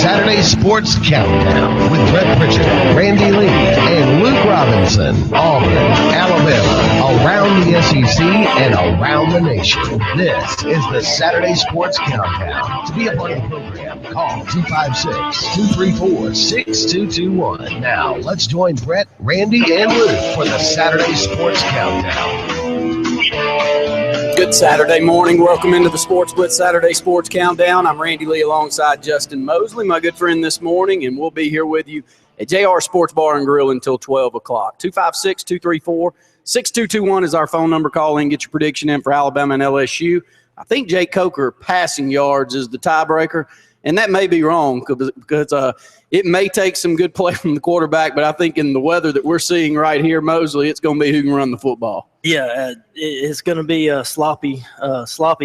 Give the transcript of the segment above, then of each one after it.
Saturday Sports Countdown with Brett Pritchard, Randy Lee, and Luke Robinson. Auburn, Alabama, around the SEC and around the nation. This is the Saturday Sports Countdown. To be a part of the program, call 256-234-6221. Now, let's join Brett, Randy, and Luke for the Saturday Sports Countdown. Good Saturday morning. Welcome into the Sports Blitz Saturday Sports Countdown. I'm Randy Lee alongside Justin Mosley, my good friend this morning, and we'll be here with you at JR Sports Bar and Grill until 12 o'clock. 256-234-6221 is our phone number. Call in, get your prediction in for Alabama and LSU. I think Jake Coker passing yards is the tiebreaker, and that may be wrong because it may take some good play from the quarterback, but I think in the weather that we're seeing right here, Mosley, it's going to be who can run the football. Yeah, it's going to be a sloppy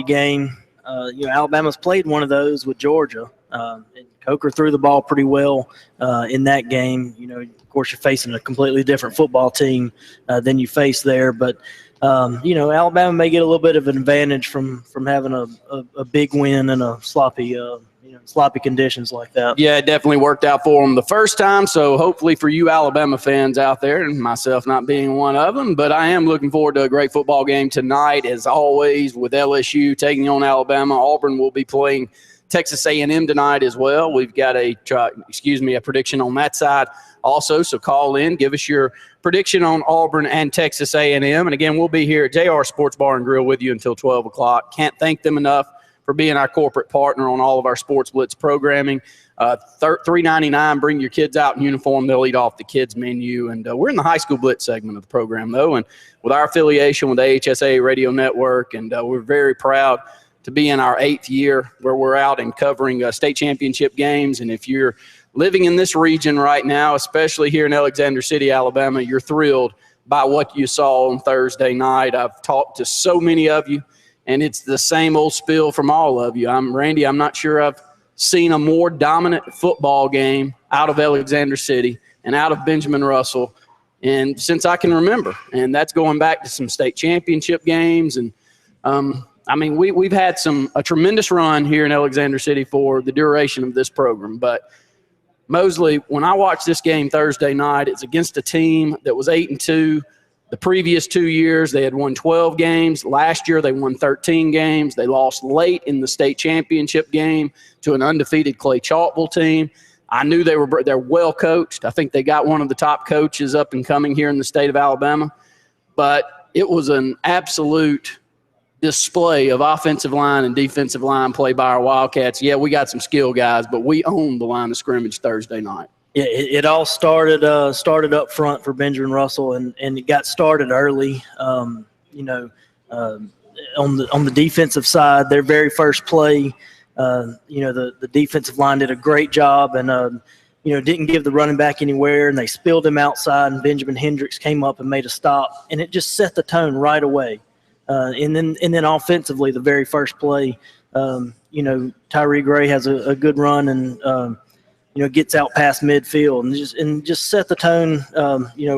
game. Alabama's played one of those with Georgia. Coker threw the ball pretty well in that game. Of course, you're facing a completely different football team than you face there. But, Alabama may get a little bit of an advantage from having a big win and a sloppy conditions like that. Yeah, it definitely worked out for them the first time. So hopefully for you Alabama fans out there, and myself not being one of them, but I am looking forward to a great football game tonight, as always, with LSU taking on Alabama. Auburn will be playing Texas A&M tonight as well. We've got a prediction on that side also. So call in, give us your prediction on Auburn and Texas A&M. And again, we'll be here at JR Sports Bar and Grill with you until 12 o'clock. Can't thank them enough for being our corporate partner on all of our Sports Blitz programming. $3.99, bring your kids out in uniform. They'll eat off the kids' menu. And we're in the high school Blitz segment of the program, though. And with our affiliation with the HSA Radio Network, and we're very proud to be in our 8th year where we're out and covering state championship games. And if you're living in this region right now, especially here in Alexander City, Alabama, you're thrilled by what you saw on Thursday night. I've talked to so many of you, and it's the same old spiel from all of you. Randy, I'm not sure I've seen a more dominant football game out of Alexander City and out of Benjamin Russell and since I can remember. And that's going back to some state championship games. And, we've had a tremendous run here in Alexander City for the duration of this program. But, Mosley, when I watched this game Thursday night, it's against a team that was 8-2. The previous 2 years, they had won 12 games. Last year, they won 13 games. They lost late in the state championship game to an undefeated Clay Chalkville team. I knew they're well coached. I think they got one of the top coaches up and coming here in the state of Alabama. But it was an absolute display of offensive line and defensive line play by our Wildcats. Yeah, we got some skill guys, but we owned the line of scrimmage Thursday night. Yeah, it all started up front for Benjamin Russell, and it got started early. On the defensive side, their very first play, the defensive line did a great job and didn't give the running back anywhere, and they spilled him outside, and Benjamin Hendricks came up and made a stop, and it just set the tone right away. And then offensively, the very first play, Tyree Gray has a good run and gets out past midfield and just set the tone,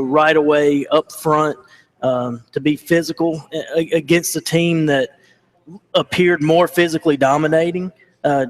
right away up front to be physical against a team that appeared more physically dominating.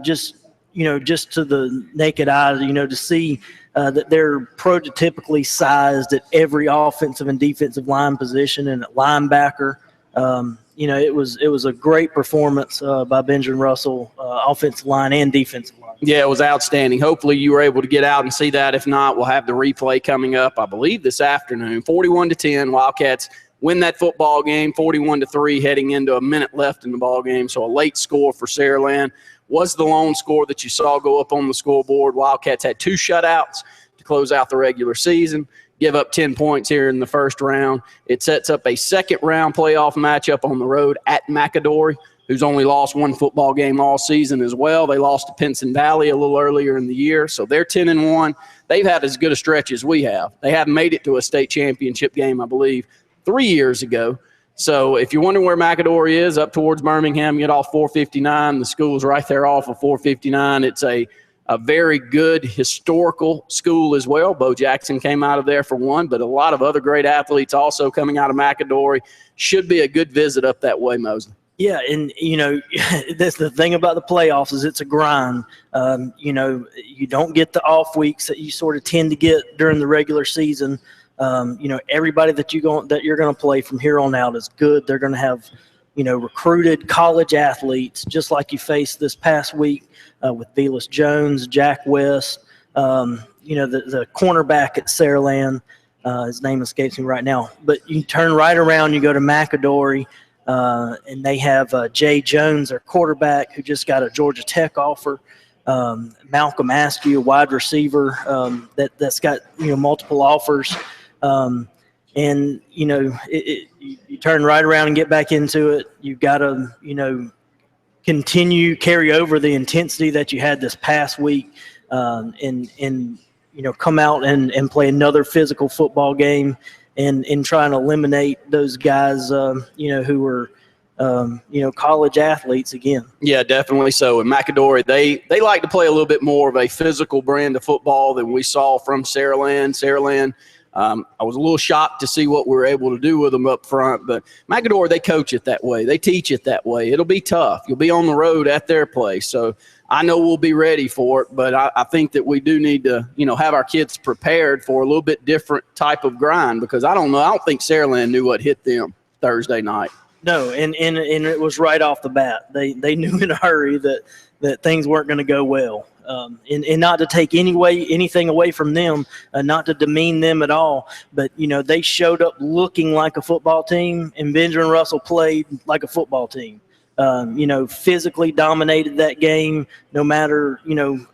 Just to the naked eye, to see that they're prototypically sized at every offensive and defensive line position and at linebacker. It was a great performance by Benjamin Russell, offensive line and defensive line. Yeah, it was outstanding. Hopefully you were able to get out and see that. If not, we'll have the replay coming up, I believe, this afternoon. 41-10, Wildcats win that football game, 41-3, heading into a minute left in the ball game. So a late score for Saraland was the lone score that you saw go up on the scoreboard. Wildcats had 2 shutouts to close out the regular season. Give up 10 points here in the first round. It sets up a second-round playoff matchup on the road at McAdory, who's only lost 1 football game all season as well. They lost to Pinson Valley a little earlier in the year, so they're 10-1. They've had as good a stretch as we have. They haven't made it to a state championship game, I believe, 3 years ago. So if you're wondering where McAdory is, up towards Birmingham, get off 459. The school's right there off of 459. It's a very good historical school as well. Bo Jackson came out of there for one, but a lot of other great athletes also coming out of McAdory. Should be a good visit up that way, Mosley. Yeah, and that's the thing about the playoffs is it's a grind. You don't get the off weeks that you sort of tend to get during the regular season. Everybody that you're going to play from here on out is good. They're going to have recruited college athletes, just like you faced this past week with Velas Jones, Jack West, the cornerback at Saraland. His name escapes me right now. But you turn right around, you go to McAdory. And they have Jay Jones, their quarterback, who just got a Georgia Tech offer. Malcolm Askew, a wide receiver that's got multiple offers. You turn right around and get back into it. You've got to carry over the intensity that you had this past week, and come out and play another physical football game. And try and eliminate those guys, who were, college athletes again. Yeah, definitely so. And McAdory, they like to play a little bit more of a physical brand of football than we saw from Saraland. I was a little shocked to see what we were able to do with them up front. But McAdory, they coach it that way. They teach it that way. It'll be tough. You'll be on the road at their place. So I know we'll be ready for it, but I think that we do need to, have our kids prepared for a little bit different type of grind, because I don't think Saraland knew what hit them Thursday night. No, and it was right off the bat. They knew in a hurry that things weren't going to go well. And not to take anything away from them, not to demean them at all, but they showed up looking like a football team, and Benjamin Russell played like a football team. Physically dominated that game, no matter,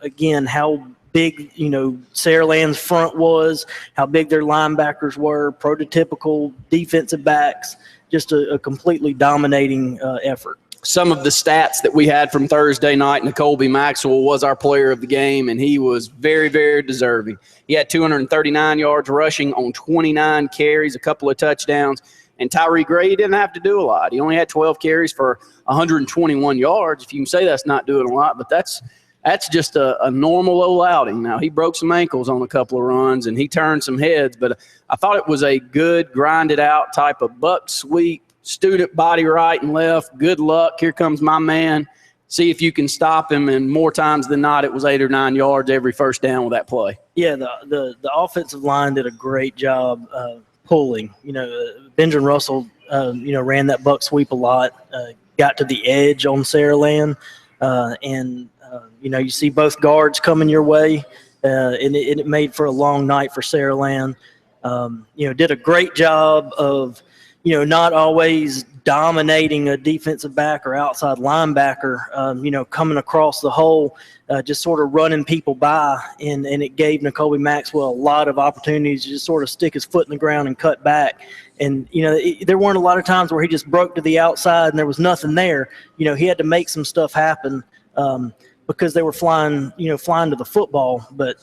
again, how big, Saraland's front was, how big their linebackers were, prototypical defensive backs, just a completely dominating effort. Some of the stats that we had from Thursday night, Nakobe Maxwell was our player of the game, and he was very, very deserving. He had 239 yards rushing on 29 carries, a couple of touchdowns. And Tyree Gray didn't have to do a lot. He only had 12 carries for 121 yards. If you can say that's not doing a lot, but that's just a normal old outing. Now, he broke some ankles on a couple of runs, and he turned some heads, but I thought it was a good, grinded-out type of buck sweep, student body right and left, good luck, here comes my man, see if you can stop him, and more times than not, it was 8 or 9 yards every first down with that play. Yeah, the offensive line did a great job pulling. Benjamin Russell, ran that buck sweep a lot, got to the edge on Saraland, and you see both guards coming your way, and it made for a long night for Saraland. Did a great job of, not always dominating a defensive back or outside linebacker, coming across the hole, just sort of running people by. And it gave Nakobe Maxwell a lot of opportunities to just sort of stick his foot in the ground and cut back. And, there weren't a lot of times where he just broke to the outside and there was nothing there. He had to make some stuff happen because they were flying to the football. But,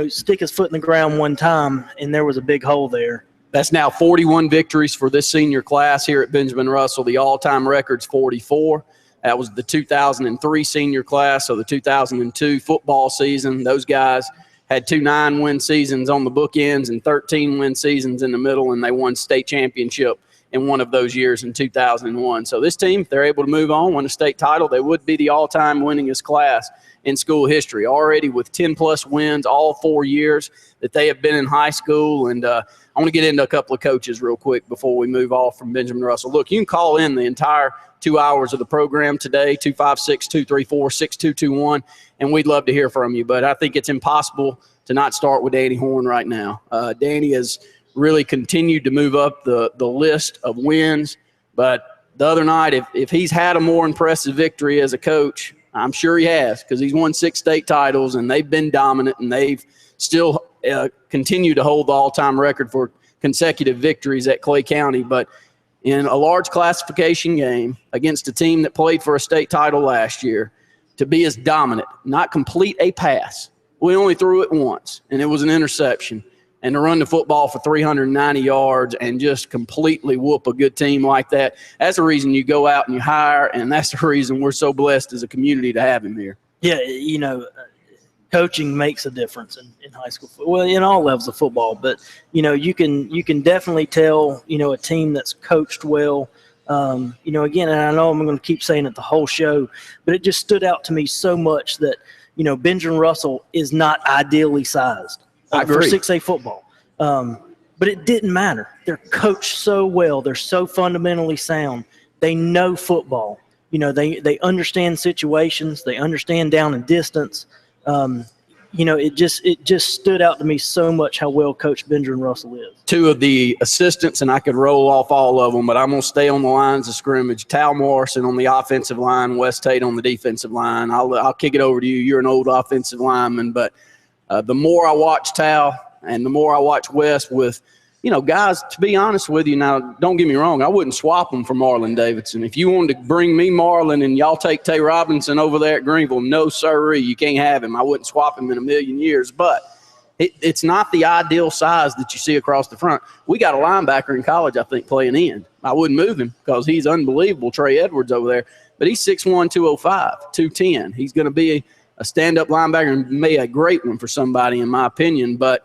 stick his foot in the ground one time and there was a big hole there. That's now 41 victories for this senior class here at Benjamin Russell. The all-time record's 44. That was the 2003 senior class, so the 2002 football season. Those guys had 2 9-win seasons on the bookends and 13-win seasons in the middle, and they won state championship in one of those years in 2001. So this team, if they're able to move on, win a state title, they would be the all-time winningest class in school history, already with 10-plus wins all 4 years that they have been in high school. And I want to get into a couple of coaches real quick before we move off from Benjamin Russell. Look, you can call in the entire 2 hours of the program today, 256-234-6221, and we'd love to hear from you. But I think it's impossible to not start with Danny Horn right now. Danny has really continued to move up the list of wins. But the other night, if he's had a more impressive victory as a coach, I'm sure he has, because he's won 6 state titles, and they've been dominant, and they've still continued to hold the all-time record for consecutive victories at Clay County. But in a large classification game against a team that played for a state title last year, to be as dominant, not complete a pass. We only threw it once, and it was an interception. And to run the football for 390 yards and just completely whoop a good team like that, that's the reason you go out and you hire, and that's the reason we're so blessed as a community to have him here. Yeah, coaching makes a difference in high school. Well, in all levels of football, but you can definitely tell a team that's coached well Again, and I know I'm going to keep saying it the whole show, but it just stood out to me so much that, Benjamin Russell is not ideally sized for 6A football. But it didn't matter. They're coached so well. They're so fundamentally sound. They know football. They understand situations. They understand down and distance. It just stood out to me so much how well coached Benjamin Russell is. Two of the assistants, and I could roll off all of them, but I'm going to stay on the lines of scrimmage. Tal Morrison on the offensive line, Wes Tate on the defensive line. I'll kick it over to you. You're an old offensive lineman, but the more I watch Tal and the more I watch Wes with, guys, to be honest with you, now, don't get me wrong, I wouldn't swap them for Marlon Davidson. If you wanted to bring me Marlon and y'all take Tay Robinson over there at Greenville, no sirree, you can't have him. I wouldn't swap him in a million years, but it's not the ideal size that you see across the front. We got a linebacker in college, I think, playing end. I wouldn't move him because he's unbelievable, Trey Edwards over there, but he's 6'1", 205, 210. He's going to be a stand-up linebacker and may a great one for somebody, in my opinion, but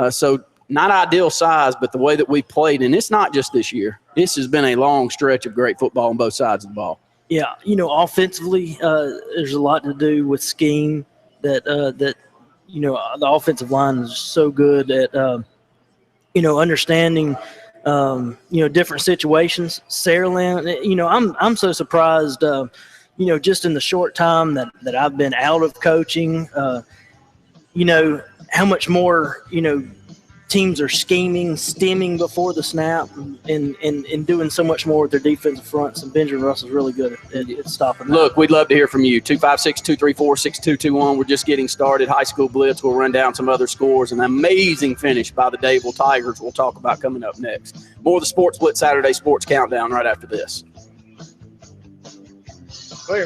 so – not ideal size, but the way that we played, and it's not just this year. This has been a long stretch of great football on both sides of the ball. Yeah, offensively, there's a lot to do with scheme that the offensive line is so good at, understanding, different situations. Saraland, I'm so surprised, just in the short time that I've been out of coaching, how much more, teams are scheming, stemming before the snap, and doing so much more with their defensive fronts. And Benjamin Russell's really good at stopping that. Look, we'd love to hear from you. 256-234-6221. We're just getting started. High school Blitz. We'll run down some other scores. An amazing finish by the Dadeville Tigers we'll talk about coming up next. More of the Sports Blitz Saturday Sports Countdown right after this. Clear.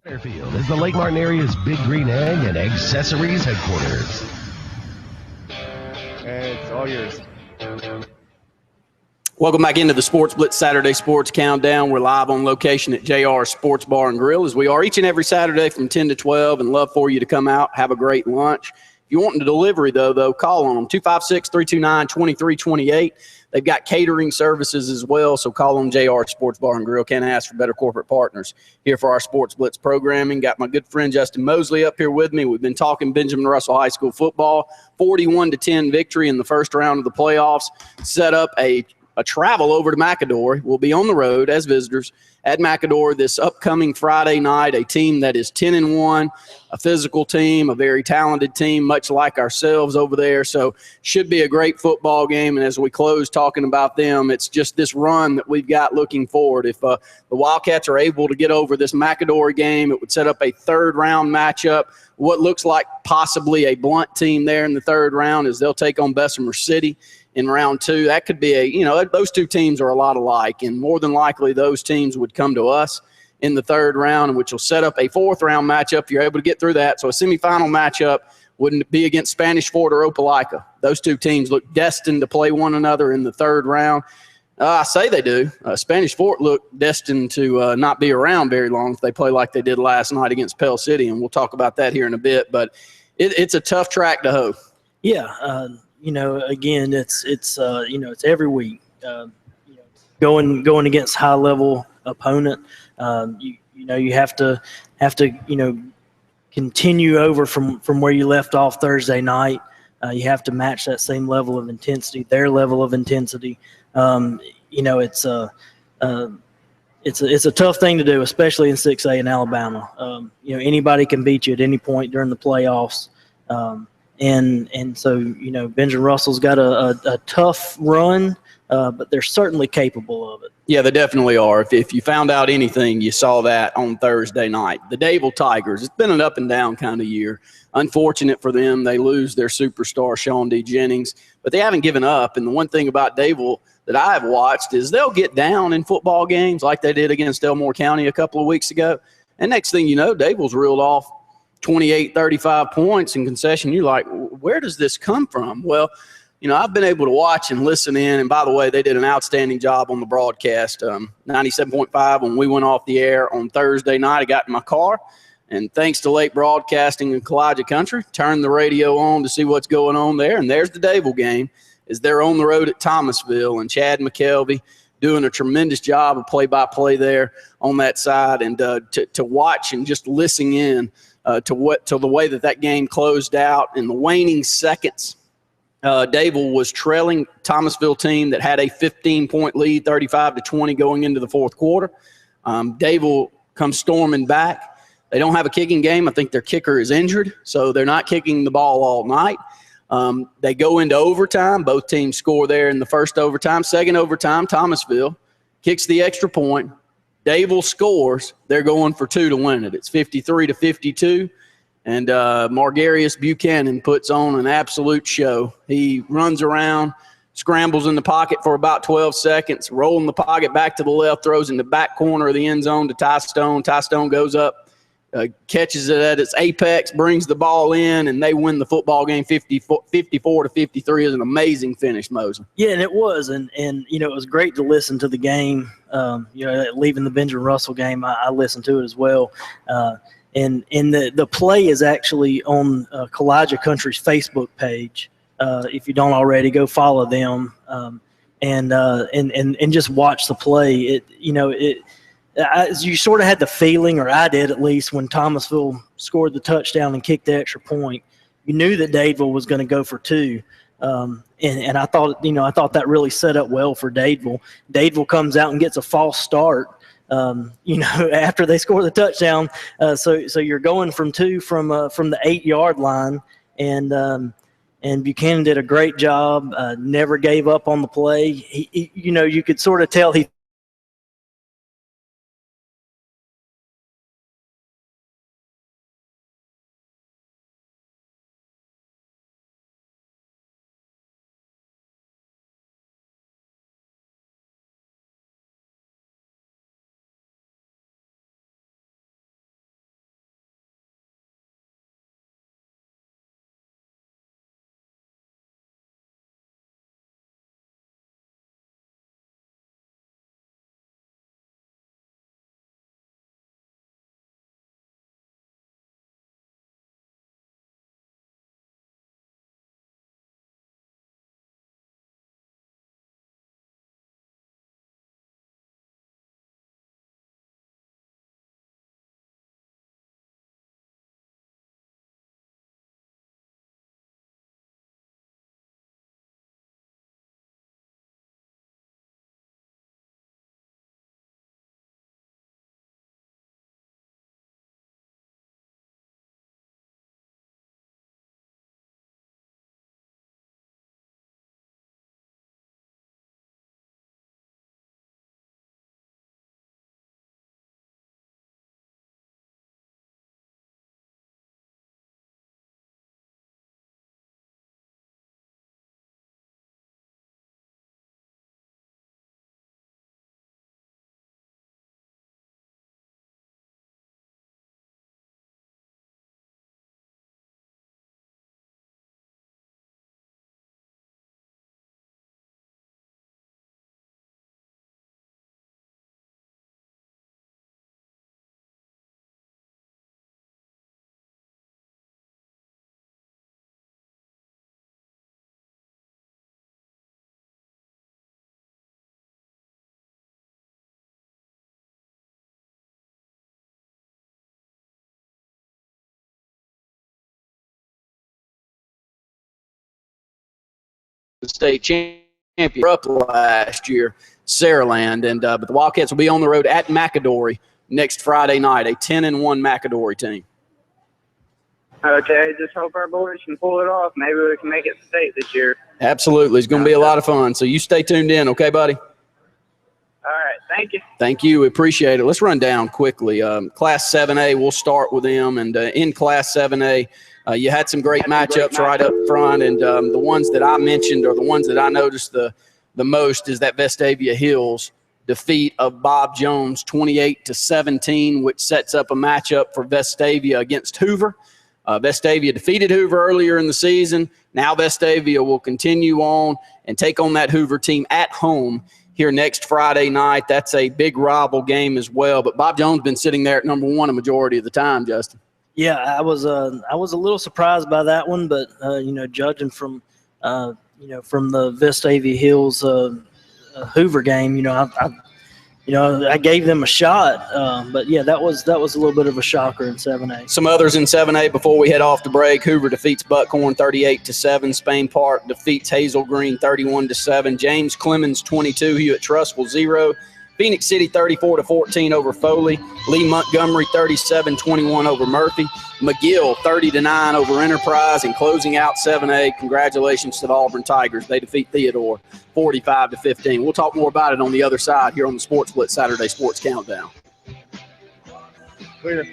Fairfield is the Lake Martin area's Big Green Egg and Accessories headquarters. It's all yours. Welcome back into the Sports Blitz Saturday Sports Countdown. We're live on location at JR Sports Bar and Grill, as we are each and every Saturday from 10 to 12, and love for you to come out, have a great lunch. If you want a delivery, though, call on them, 256-329-2328. They've got catering services as well, so call on JR Sports Bar and Grill. Can't ask for better corporate partners here for our Sports Blitz programming. Got my good friend Justin Mosley up here with me. We've been talking Benjamin Russell High School football, 41-10 victory in the first round of the playoffs, set up a travel over to McAdoo. We'll be on the road as visitors at McAdoo this upcoming Friday night, a team that is 10-1, a physical team, a very talented team, much like ourselves over there. So should be a great football game. And as we close talking about them, it's just this run that we've got looking forward. If the Wildcats are able to get over this McAdoo game, it would set up a third-round matchup. What looks like possibly a blunt team there in the third round is they'll take on Bessemer City in round 2. That could be those two teams are a lot alike, and more than likely those teams would come to us in the third round, which will set up a fourth-round matchup if you're able to get through that. So a semifinal matchup wouldn't be against Spanish Fort or Opelika. Those two teams look destined to play one another in the third round. I say they do. Spanish Fort look destined to not be around very long if they play like they did last night against Pell City, and we'll talk about that here in a bit. But it's a tough track to hoe. Yeah, again, it's every week. Going against high level opponent, you have to continue over from where you left off Thursday night. You have to match that same level of intensity, their level of intensity. It's a tough thing to do, especially in 6A in Alabama. Anybody can beat you at any point during the playoffs. And so, Benjamin Russell's got a tough run, but they're certainly capable of it. Yeah, they definitely are. If you found out anything, you saw that on Thursday night. The Dayville Tigers, it's been an up and down kind of year. Unfortunate for them, they lose their superstar, Sean D. Jennings, but they haven't given up. And the one thing about Dayville that I've watched is they'll get down in football games like they did against Elmore County a couple of weeks ago. And next thing you know, Dayville's reeled off 28, 35 points in concession. You're like, where does this come from? Well, I've been able to watch and listen in. And by the way, they did an outstanding job on the broadcast. 97.5 when we went off the air on Thursday night. I got in my car, and thanks to Lake Broadcasting and Kowaliga Country, turned the radio on to see what's going on there. And there's the Dayville game, as they're on the road at Thomasville, and Chad McKelvey doing a tremendous job of play-by-play there on that side. And to watch and just listen in to the way that game closed out in the waning seconds. Dayville was trailing Thomasville team that had a 15-point lead, 35-20 going into the fourth quarter. Dayville comes storming back. They don't have a kicking game. I think their kicker is injured, so they're not kicking the ball all night. They go into overtime. Both teams score there in the first overtime. Second overtime, Thomasville kicks the extra point. Dayville scores. They're going for 2 to win it. It's 53-52. And Margarius Buchanan puts on an absolute show. He runs around, scrambles in the pocket for about 12 seconds, rolling the pocket back to the left, throws in the back corner of the end zone to Ty Stone. Ty Stone goes up, catches it at its apex, brings the ball in, and they win the football game 54-53. Is an amazing finish, Mosley. Yeah, and it was. And it was great to listen to the game. Leaving the Benjamin Russell game, I listened to it as well. And the play is actually on Kowaliga Country's Facebook page. If you don't already, go follow them and just watch the play. You sort of had the feeling, or I did at least, when Thomasville scored the touchdown and kicked the extra point. You knew that Dayville was going to go for 2. And I thought that really set up well for Dayville. Dayville comes out and gets a false start. After they score the touchdown, so you're going from 2 from the 8-yard line, and Buchanan did a great job. Never gave up on the play. You could sort of tell he state champion up last year, Saraland. And but the Wildcats will be on the road at McAdory next Friday night, a 10-1 McAdory team. Okay, just hope our boys can pull it off. Maybe we can make it state this year. Absolutely. It's going to be a lot of fun. So you stay tuned in, okay, buddy? All right, thank you. Thank you. We appreciate it. Let's run down quickly. Class 7A, we'll start with them. And in Class 7A, you had some great matchups right up front. And the ones that I mentioned are the ones that I noticed the most is that Vestavia Hills defeat of Bob Jones 28-17, which sets up a matchup for Vestavia against Hoover. Vestavia defeated Hoover earlier in the season. Now Vestavia will continue on and take on that Hoover team at home here next Friday night. That's a big rival game as well. But Bob Jones been sitting there at number one a majority of the time, Justin. Yeah, I was a little surprised by that one, but judging from from the Vestavia Hills Hoover game, I gave them a shot. But yeah, that was a little bit of a shocker in 7A. Some others in 7A before we head off to break. Hoover defeats Buckhorn 38-7. Spain Park defeats Hazel Green 31-7. James Clemens 22. Hewitt Trussville 0. Phoenix City 34-14 over Foley. Lee Montgomery 37-21 over Murphy. McGill 30-9 over Enterprise. And closing out 7A, congratulations to the Auburn Tigers. They defeat Theodore 45-15. We'll talk more about it on the other side here on the Sports Blitz Saturday Sports Countdown. Clear.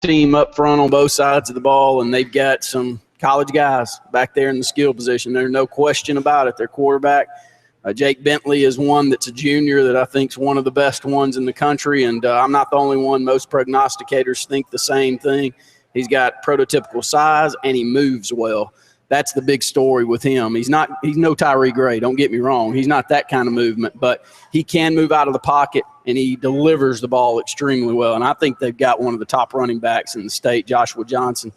team up front on both sides of the ball, and they've got some college guys back there in the skill position. There's no question about it. Their quarterback, Jake Bentley, is one that's a junior that I think is one of the best ones in the country, and I'm not the only one. Most prognosticators think the same thing. He's got prototypical size, and he moves well. That's the big story with him. He's no Tyree Gray, don't get me wrong. He's not that kind of movement, but he can move out of the pocket, and he delivers the ball extremely well. And I think they've got one of the top running backs in the state, Joshua Johnson.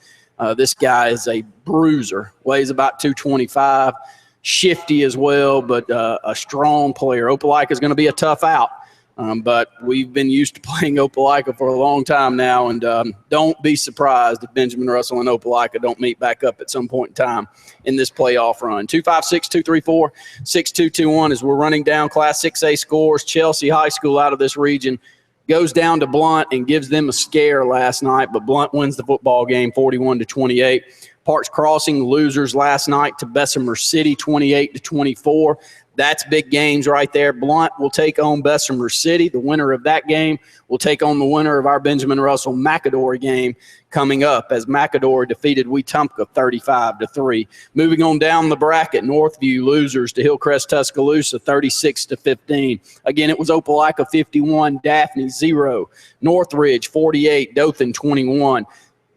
This guy is a bruiser, weighs about 225, shifty as well, but a strong player. Opelika is going to be a tough out. But we've been used to playing Opelika for a long time now, and don't be surprised if Benjamin Russell and Opelika don't meet back up at some point in time in this playoff run. 256-234-6221 as we're running down Class 6A scores. Chelsea High School out of this region goes down to Blunt and gives them a scare last night, but Blunt wins the football game 41-28. Parks Crossing losers last night to Bessemer City 28-24. That's big games right there. Blunt will take on Bessemer City. The winner of that game will take on the winner of our Benjamin Russell McAdory game coming up as McAdory defeated Wetumpka 35-3. Moving on down the bracket, Northview losers to Hillcrest Tuscaloosa 36-15. Again, it was Opelika 51, Daphne 0, Northridge 48, Dothan 21.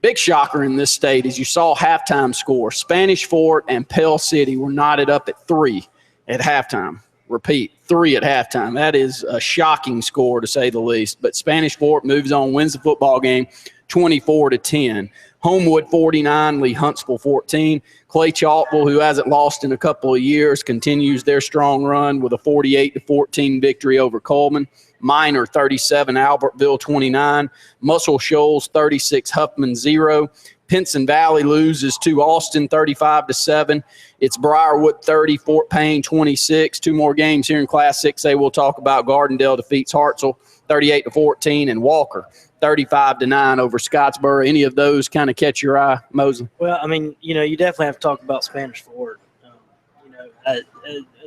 Big shocker in this state is you saw halftime score. Spanish Fort and Pell City were knotted up at 3 at halftime. Repeat, 3 at halftime. That is a shocking score, to say the least. But Spanish Fort moves on, wins the football game 24-10. Homewood 49, Lee Huntsville 14. Clay Chalkville, who hasn't lost in a couple of years, continues their strong run with a 48-14 victory over Coleman. Minor 37, Albertville 29. Muscle Shoals 36, Huffman 0. Pinson Valley loses to Austin 35-7. It's Briarwood 30, Fort Payne 26. Two more games here in Class 6A. We'll talk about. Gardendale defeats Hartselle 38-14, and Walker 35-9 over Scottsboro. Any of those kind of catch your eye, Mosley? Well, I mean, you definitely have to talk about Spanish Fort.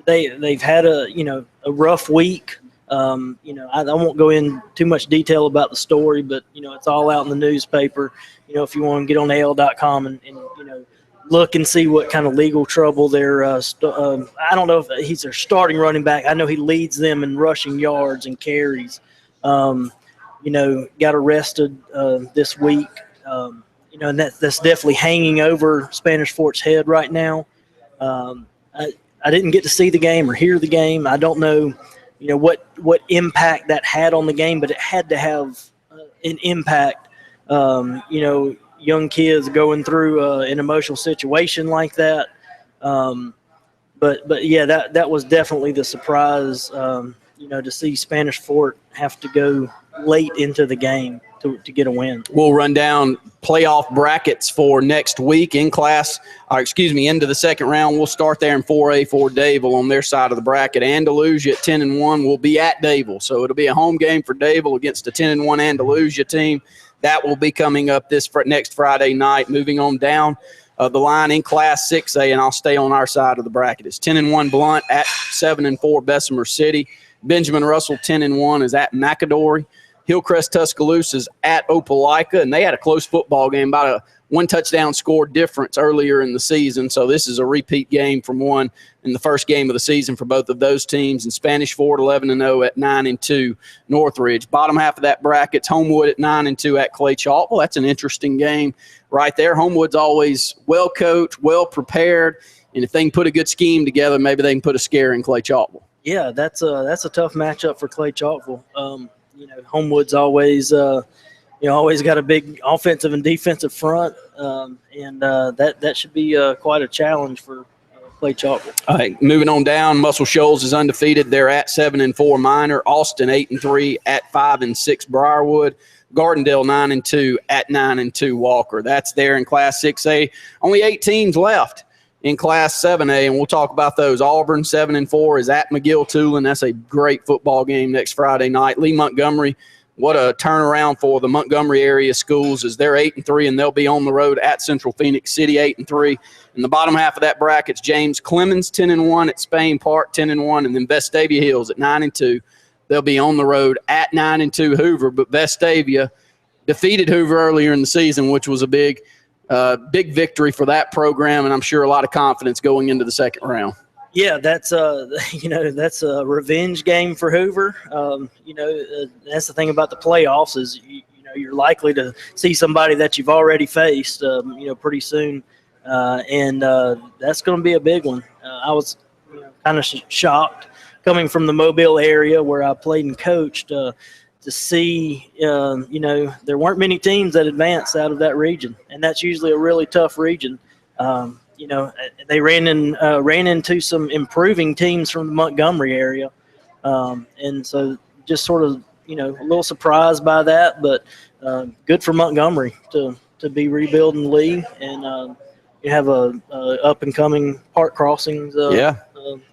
They've had a rough week. I won't go in too much detail about the story, but it's all out in the newspaper. If you want to get on AL.com and look and see what kind of legal trouble they're. I don't know if he's their starting running back. I know he leads them in rushing yards and carries. Got arrested this week. And that's definitely hanging over Spanish Fort's head right now. I didn't get to see the game or hear the game. I don't know. What impact that had on the game, but it had to have an impact. Young kids going through an emotional situation like that. But yeah, that was definitely the surprise. To see Spanish Fort have to go late into the game to get a win. We'll run down playoff brackets for next week into the second round. We'll start there in 4A for Dayville on their side of the bracket. Andalusia at 10-1 will be at Dayville. So it'll be a home game for Dayville against a 10-1 Andalusia team. That will be coming up next Friday night. Moving on down the line in Class 6A, and I'll stay on our side of the bracket. It's 10-1 Blunt at 7-4 Bessemer City. Benjamin Russell 10-1 is at McAdory. Hillcrest Tuscaloosa is at Opelika, and they had a close football game, about a one-touchdown score difference earlier in the season. So this is a repeat game from one in the first game of the season for both of those teams. And Spanish Fort 11-0 at 9-2 Northridge. Bottom half of that bracket's Homewood at 9-2 at Clay Chalkville. That's an interesting game right there. Homewood's always well coached, well prepared, and if they can put a good scheme together, maybe they can put a scare in Clay Chalkville. Yeah, that's a tough matchup for Clay Chalkville. Homewood's always always got a big offensive and defensive front, and that should be quite a challenge for Clay Chalkville. All right, moving on down, Muscle Shoals is undefeated. They're at 7-4 Minor. Austin 8-3 at 5-6 Briarwood. Gardendale 9-2 at 9-2 Walker. That's there in Class 6A. Only 8 teams left in Class 7A, and we'll talk about those. Auburn 7-4 is at McGill-Tulane. That's a great football game next Friday night. Lee Montgomery, what a turnaround for the Montgomery area schools, as they're 8-3, and they'll be on the road at Central Phoenix City 8-3. In the bottom half of that bracket's James Clemens 10-1 at Spain Park 10-1, and then Vestavia Hills at 9-2. They'll be on the road at 9-2 Hoover, but Vestavia defeated Hoover earlier in the season, which was a big victory for that program, and I'm sure a lot of confidence going into the second round. Yeah, that's that's a revenge game for Hoover. That's the thing about the playoffs is you're likely to see somebody that you've already faced pretty soon, and that's going to be a big one. I was kind of shocked coming from the Mobile area where I played and coached to see there weren't many teams that advanced out of that region, and that's usually a really tough region. They ran into some improving teams from the Montgomery area, and so just sort of a little surprised by that, but good for Montgomery to be rebuilding the league, and you have a up and coming Park Crossings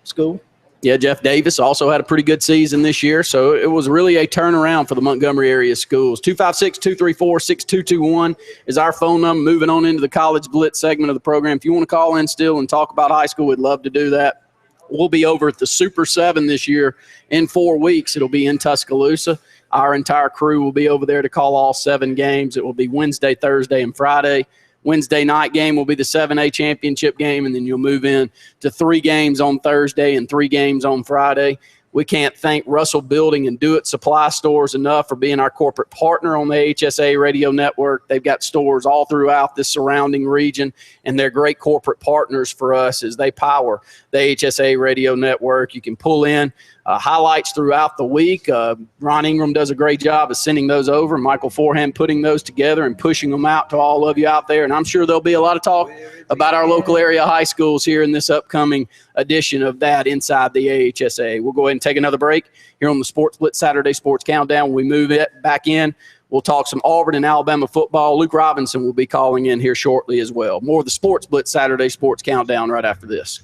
school. Yeah, Jeff Davis also had a pretty good season this year, so it was really a turnaround for the Montgomery area schools. 256-234-6221 is our phone number. Moving on into the College Blitz segment of the program. If you want to call in still and talk about high school, we'd love to do that. We'll be over at the Super 7 this year in 4 weeks. It'll be in Tuscaloosa. Our entire crew will be over there to call all 7 games. It will be Wednesday, Thursday, and Friday. Wednesday night game will be the 7A championship game, and then you'll move in to 3 games on Thursday and 3 games on Friday. We can't thank Russell Building and Do It Supply Stores enough for being our corporate partner on the HSA radio network. They've got stores all throughout the surrounding region, and they're great corporate partners for us as they power the HSA radio network. You can pull in highlights throughout the week. Ron Ingram does a great job of sending those over. Michael Forehand putting those together and pushing them out to all of you out there. And I'm sure there'll be a lot of talk about our local area high schools here in this upcoming edition of that Inside the AHSA. We'll go ahead and take another break here on the Sports Blitz Saturday Sports Countdown. When we move it back in, we'll talk some Auburn and Alabama football. Luke Robinson will be calling in here shortly as well. More of the Sports Blitz Saturday Sports Countdown right after this.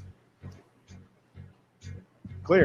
Clear.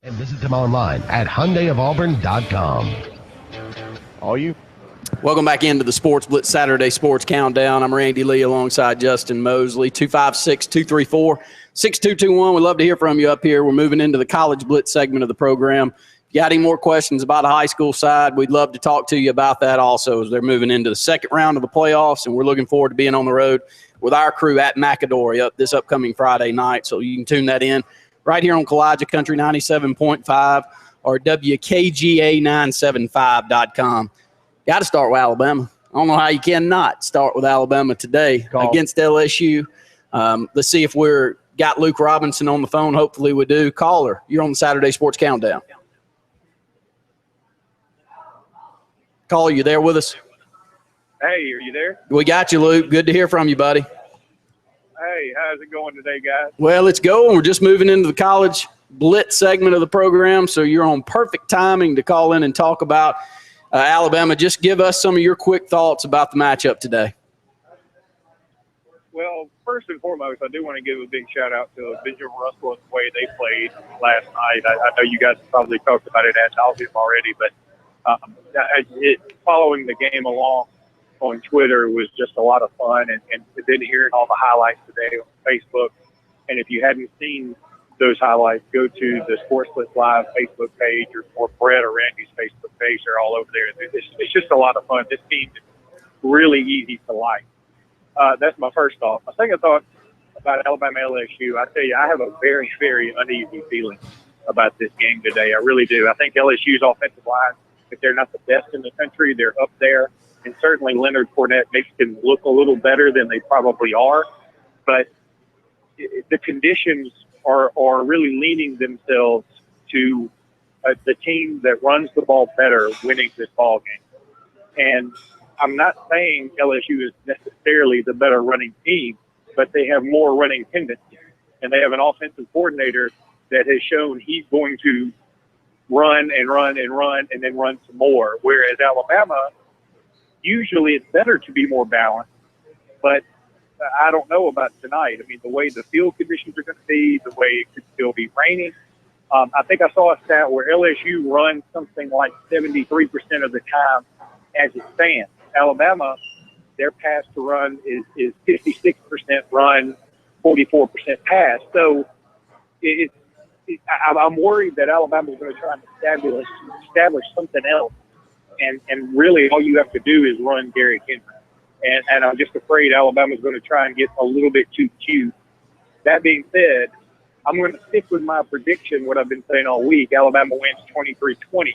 And visit them online at HyundaiofAuburn.com. All you. Welcome back into the Sports Blitz Saturday Sports Countdown. I'm Randy Lee alongside Justin Mosley. 256-234-6221. We'd love to hear from you up here. We're moving into the College Blitz segment of the program. If you got any more questions about the high school side, we'd love to talk to you about that also, as they're moving into the second round of the playoffs, and we're looking forward to being on the road with our crew at McAdory this upcoming Friday night. So you can tune that in right here on Kowaliga Country 97.5 or WKGA975.com. Got to start with Alabama. I don't know how you cannot start with Alabama today against LSU. Let's see if we're got Luke Robinson on the phone. Hopefully we do. Caller, you're on the Saturday Sports Countdown. Caller, you there with us? Hey, are you there? We got you, Luke. Good to hear from you, buddy. Hey, how's it going today, guys? Well, it's going. We're just moving into the College Blitz segment of the program, so you're on perfect timing to call in and talk about Alabama. Just give us some of your quick thoughts about the matchup today. Well, first and foremost, I do want to give a big shout-out to Benjamin Russell and the way they played last night. I know you guys probably talked about it ad nauseum already, but following the game along on Twitter was just a lot of fun, and then hearing all the highlights today on Facebook. And if you hadn't seen those highlights, go to the Sports Blitz Live Facebook page or Brett or Randy's Facebook page. They're all over there. It's just a lot of fun. This team is really easy to like. That's my first thought. My second thought about Alabama LSU, I tell you, I have a very, very uneasy feeling about this game today. I really do. I think LSU's offensive line, if they're not the best in the country, they're up there. And certainly Leonard Fournette makes them look a little better than they probably are. But the conditions are really leaning themselves to the team that runs the ball better winning this ball game. And I'm not saying LSU is necessarily the better running team, but they have more running tendency. And they have an offensive coordinator that has shown he's going to run and run and run and then run some more. Whereas Alabama, usually it's better to be more balanced, but I don't know about tonight. I mean, the way the field conditions are going to be, the way it could still be raining. I think I saw a stat where LSU runs something like 73% of the time as it stands. Alabama, their pass to run is 56% run, 44% pass. So I'm worried that Alabama is going to try and establish something else. And really all you have to do is run Derrick Henry. And I'm just afraid Alabama's going to try and get a little bit too cute. That being said, I'm going to stick with my prediction, what I've been saying all week. Alabama wins 23-20.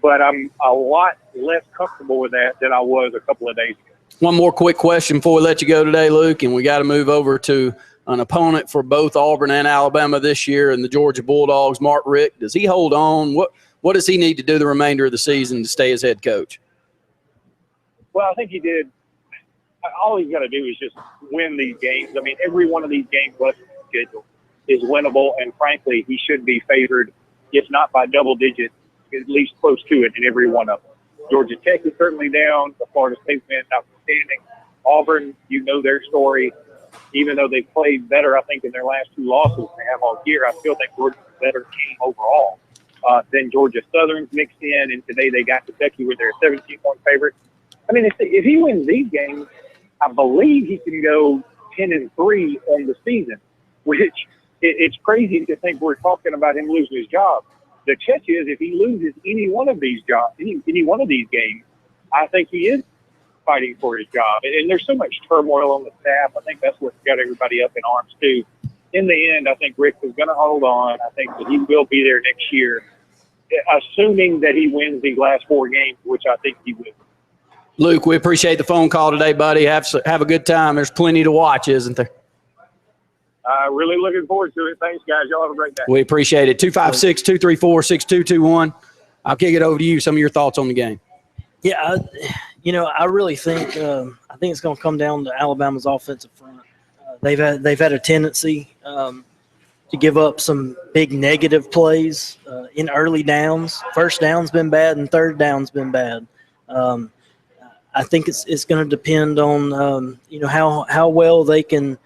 But I'm a lot less comfortable with that than I was a couple of days ago. One more quick question before we let you go today, Luke, and we got to move over to an opponent for both Auburn and Alabama this year and the Georgia Bulldogs, Mark Richt. Does he hold on? What does he need to do the remainder of the season to stay as head coach? Well, I think he did. All he's got to do is just win these games. I mean, every one of these games left on the schedule is winnable, and frankly, he should be favored, if not by double digits, at least close to it in every one of them. Georgia Tech is certainly down. The Florida State win notwithstanding. Auburn, you know their story. Even though they played better, I think, in their last two losses they have all year, I still think Georgia's a better team overall. Then Georgia Southern's mixed in, and today they got Kentucky with their 17-point favorite. I mean, if he wins these games, I believe he can go 10-3 on the season, which it's crazy to think we're talking about him losing his job. The catch is if he loses any one of these games, I think he is fighting for his job. And there's so much turmoil on the staff. I think that's what's got everybody up in arms too. In the end, I think Rick is going to hold on. I think that he will be there next year, assuming that he wins these last four games, which I think he will. Luke, we appreciate the phone call today, buddy. Have a good time. There's plenty to watch, isn't there? Really looking forward to it. Thanks, guys. Y'all have a great day. We appreciate it. 256-234-6221. I'll kick it over to you. Some of your thoughts on the game. Yeah, I really think it's going to come down to Alabama's offensive front. They've had a tendency to give up some big negative plays in early downs. First down's been bad, and third down's been bad. I think it's going to depend on how well they can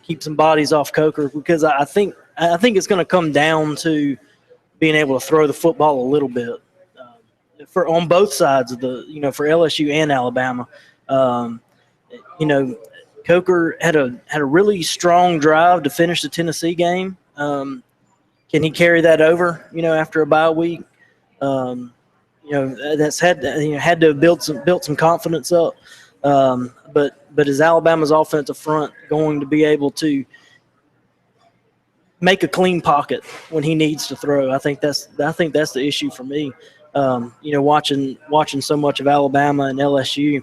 keep some bodies off Coker, because I think I think it's going to come down to being able to throw the football a little bit for on both sides of for LSU and Alabama. Um, Coker had a really strong drive to finish the Tennessee game. Can he carry that over? After a bye week, that's had to have built some confidence up. But is Alabama's offensive front going to be able to make a clean pocket when he needs to throw? I think that's the issue for me. Watching so much of Alabama and LSU.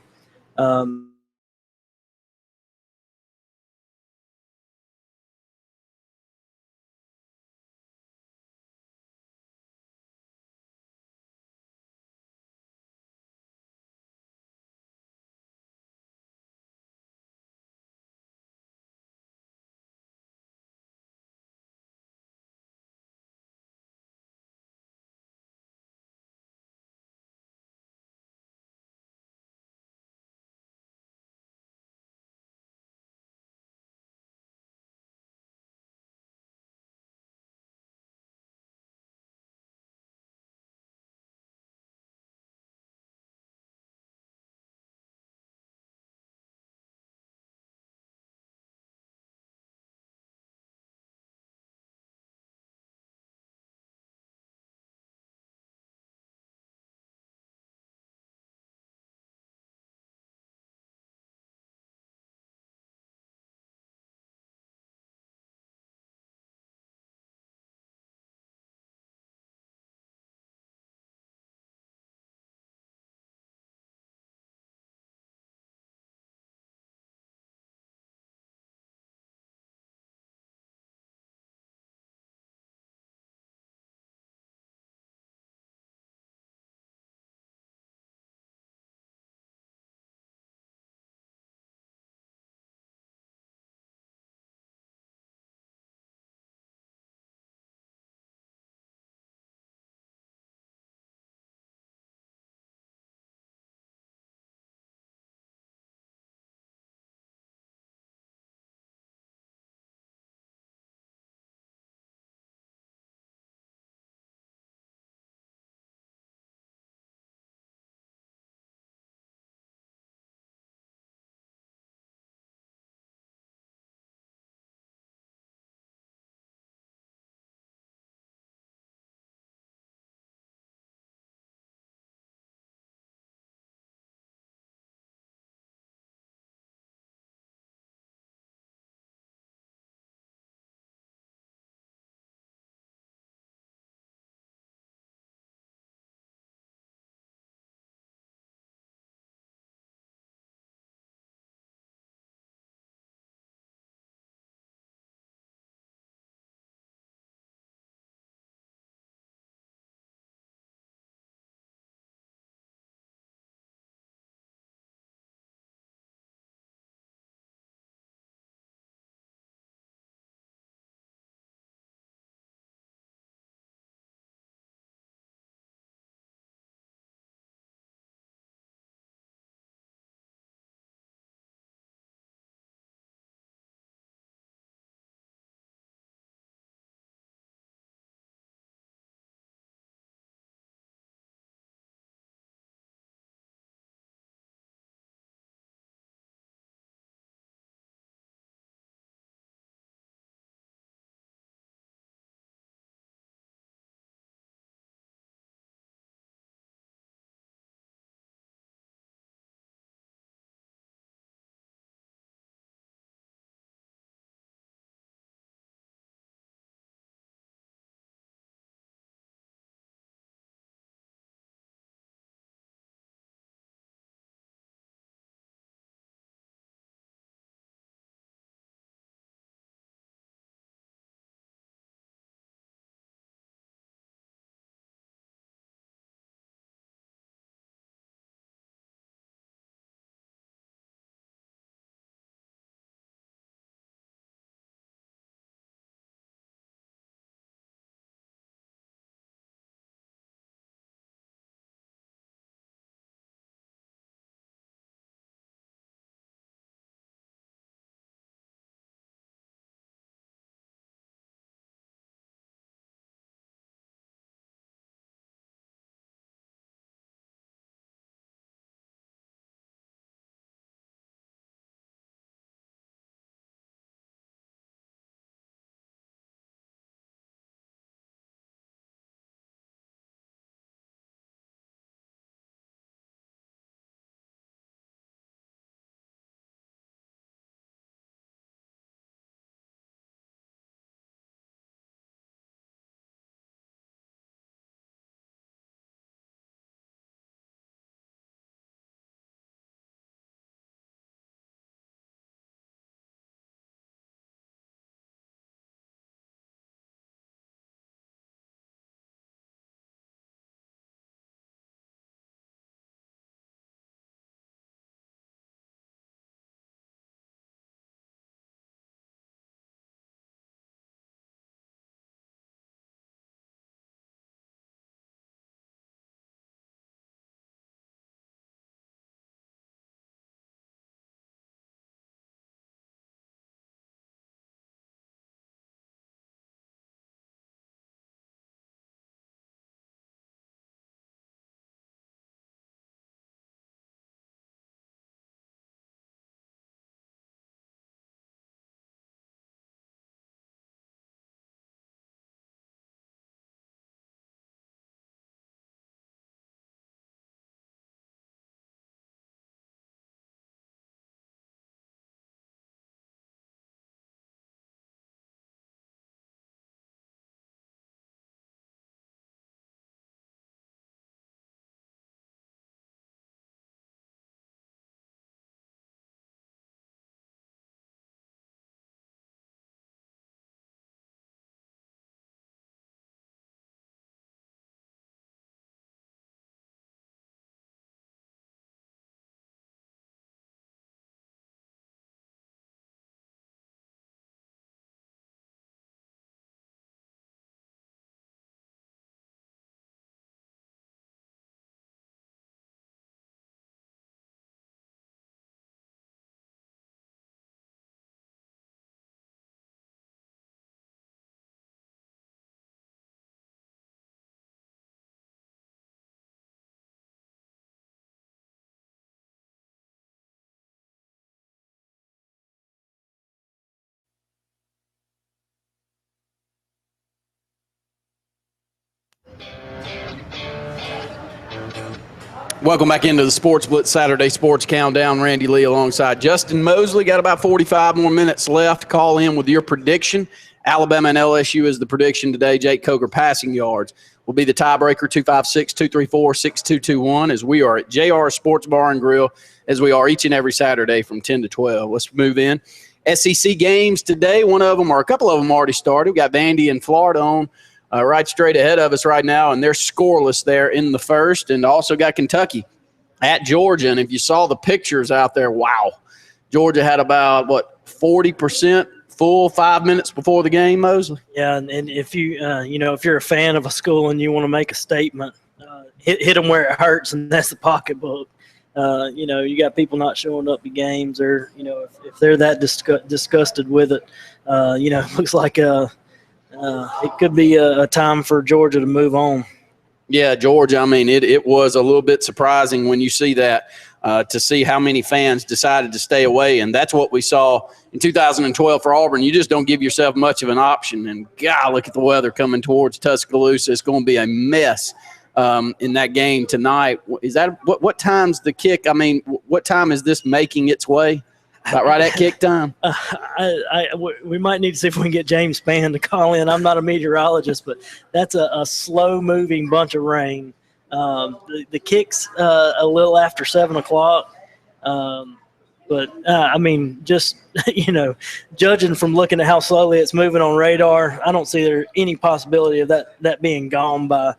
Welcome back into the Sports Blitz Saturday Sports Countdown. Randy Lee alongside Justin Mosley. Got about 45 more minutes left. Call in with your prediction. Alabama and LSU is the prediction today. Jake Coker passing yards will be the tiebreaker, 256-234-6221, as we are at JR Sports Bar and Grill, as we are each and every Saturday from 10 to 12. Let's move in. SEC games today. One of them, or a couple of them, already started. We got Vandy and Florida on right straight ahead of us right now, and they're scoreless there in the first. And also got Kentucky at Georgia. And if you saw the pictures out there, wow. Georgia had about, 40% full 5 minutes before the game, Mosley? Yeah, and if you, if you're a fan of a school and you want to make a statement, hit them where it hurts, and that's the pocketbook. You got people not showing up to games, or, if they're that disgusted with it, it looks like it could be a time for Georgia to move on. Yeah, Georgia, it was a little bit surprising when you see that, to see how many fans decided to stay away. And that's what we saw in 2012 for Auburn. You just don't give yourself much of an option. And, God, look at the weather coming towards Tuscaloosa. It's going to be a mess in that game tonight. Is that what time's the kick? What time is this making its way? About right at kick time. We might need to see if we can get James Spann to call in. I'm not a meteorologist, but that's a slow-moving bunch of rain. The kick's a little after 7 o'clock. Just, judging from looking at how slowly it's moving on radar, I don't see there any possibility of that being gone by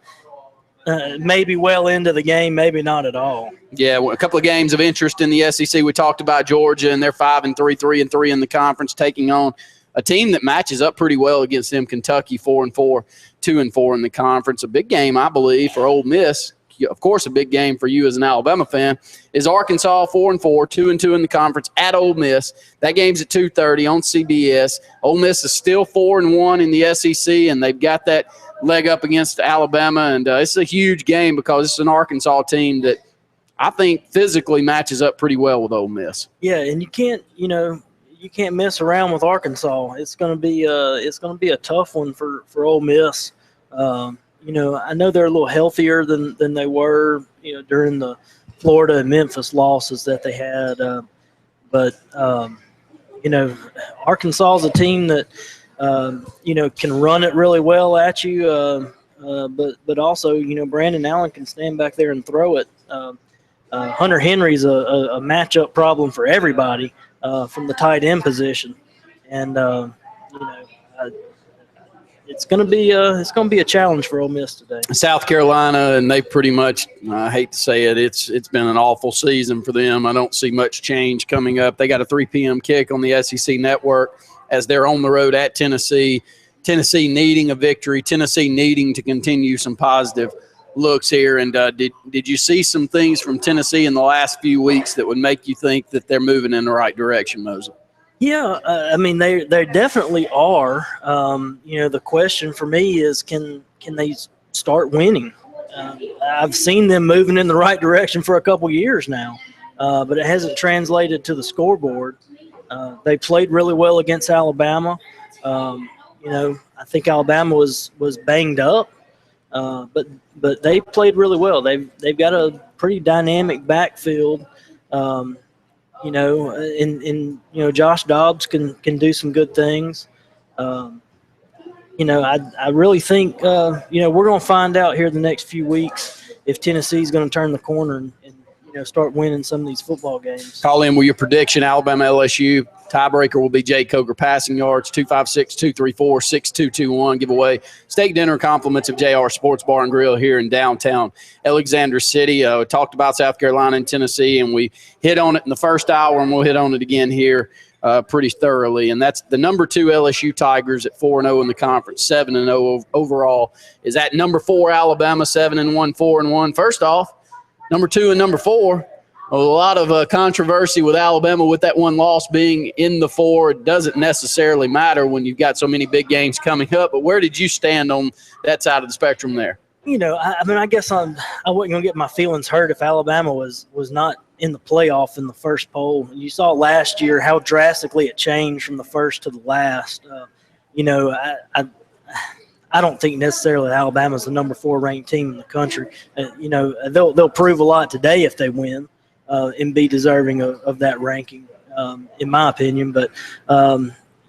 maybe well into the game, maybe not at all. Yeah, a couple of games of interest in the SEC. We talked about Georgia, and they're 5-3, 3-3 in the conference, taking on a team that matches up pretty well against them. Kentucky, 4-4, 2-4 in the conference. A big game, I believe, for Ole Miss. Of course, a big game for you as an Alabama fan is Arkansas, 4-4, 2-2 in the conference at Ole Miss. That game's at 2:30 on CBS. Ole Miss is still 4-1 in the SEC, and they've got that leg up against Alabama, and it's a huge game because it's an Arkansas team that I think physically matches up pretty well with Ole Miss. Yeah, and you can't mess around with Arkansas. It's going to be a tough one for Ole Miss. I know they're a little healthier than they were, during the Florida and Memphis losses that they had. Arkansas is a team that can run it really well at you, but also, Brandon Allen can stand back there and throw it. Hunter Henry's a matchup problem for everybody from the tight end position, and it's going to be a challenge for Ole Miss today. South Carolina, and they pretty much, I hate to say it, it's been an awful season for them. I don't see much change coming up. They got a 3 p.m. kick on the SEC network as they're on the road at Tennessee. Tennessee needing a victory. Tennessee needing to continue some positive looks here. And did you see some things from Tennessee in the last few weeks that would make you think that they're moving in the right direction, Mosley? Yeah, they definitely are. The question for me is, can they start winning? I've seen them moving in the right direction for a couple years now, but it hasn't translated to the scoreboard. They played really well against Alabama. I think Alabama was banged up, but they played really well. They've got a pretty dynamic backfield. Josh Dobbs can do some good things. I really think, we're going to find out here the next few weeks if Tennessee's going to turn the corner and start winning some of these football games. Call in with your prediction. Alabama, LSU. Tiebreaker will be Jake Coker passing yards, 256-234-6221. Give away steak dinner compliments of JR Sports Bar and Grill here in downtown Alexander City. We talked about South Carolina and Tennessee, and we hit on it in the first hour, and we'll hit on it again here pretty thoroughly. And that's the number 2 LSU Tigers at 4-0 in the conference, 7-0 overall. Is that number 4 Alabama, 7-1, 4-1? First off, number 2 and number 4. A lot of controversy with Alabama with that one loss being in the 4. It doesn't necessarily matter when you've got so many big games coming up. But where did you stand on that side of the spectrum there? I guess I wasn't going to get my feelings hurt if Alabama was not in the playoff in the first poll. You saw last year how drastically it changed from the first to the last. I don't think necessarily Alabama's the number 4 ranked team in the country. They'll prove a lot today if they win and be deserving of that ranking, in my opinion. But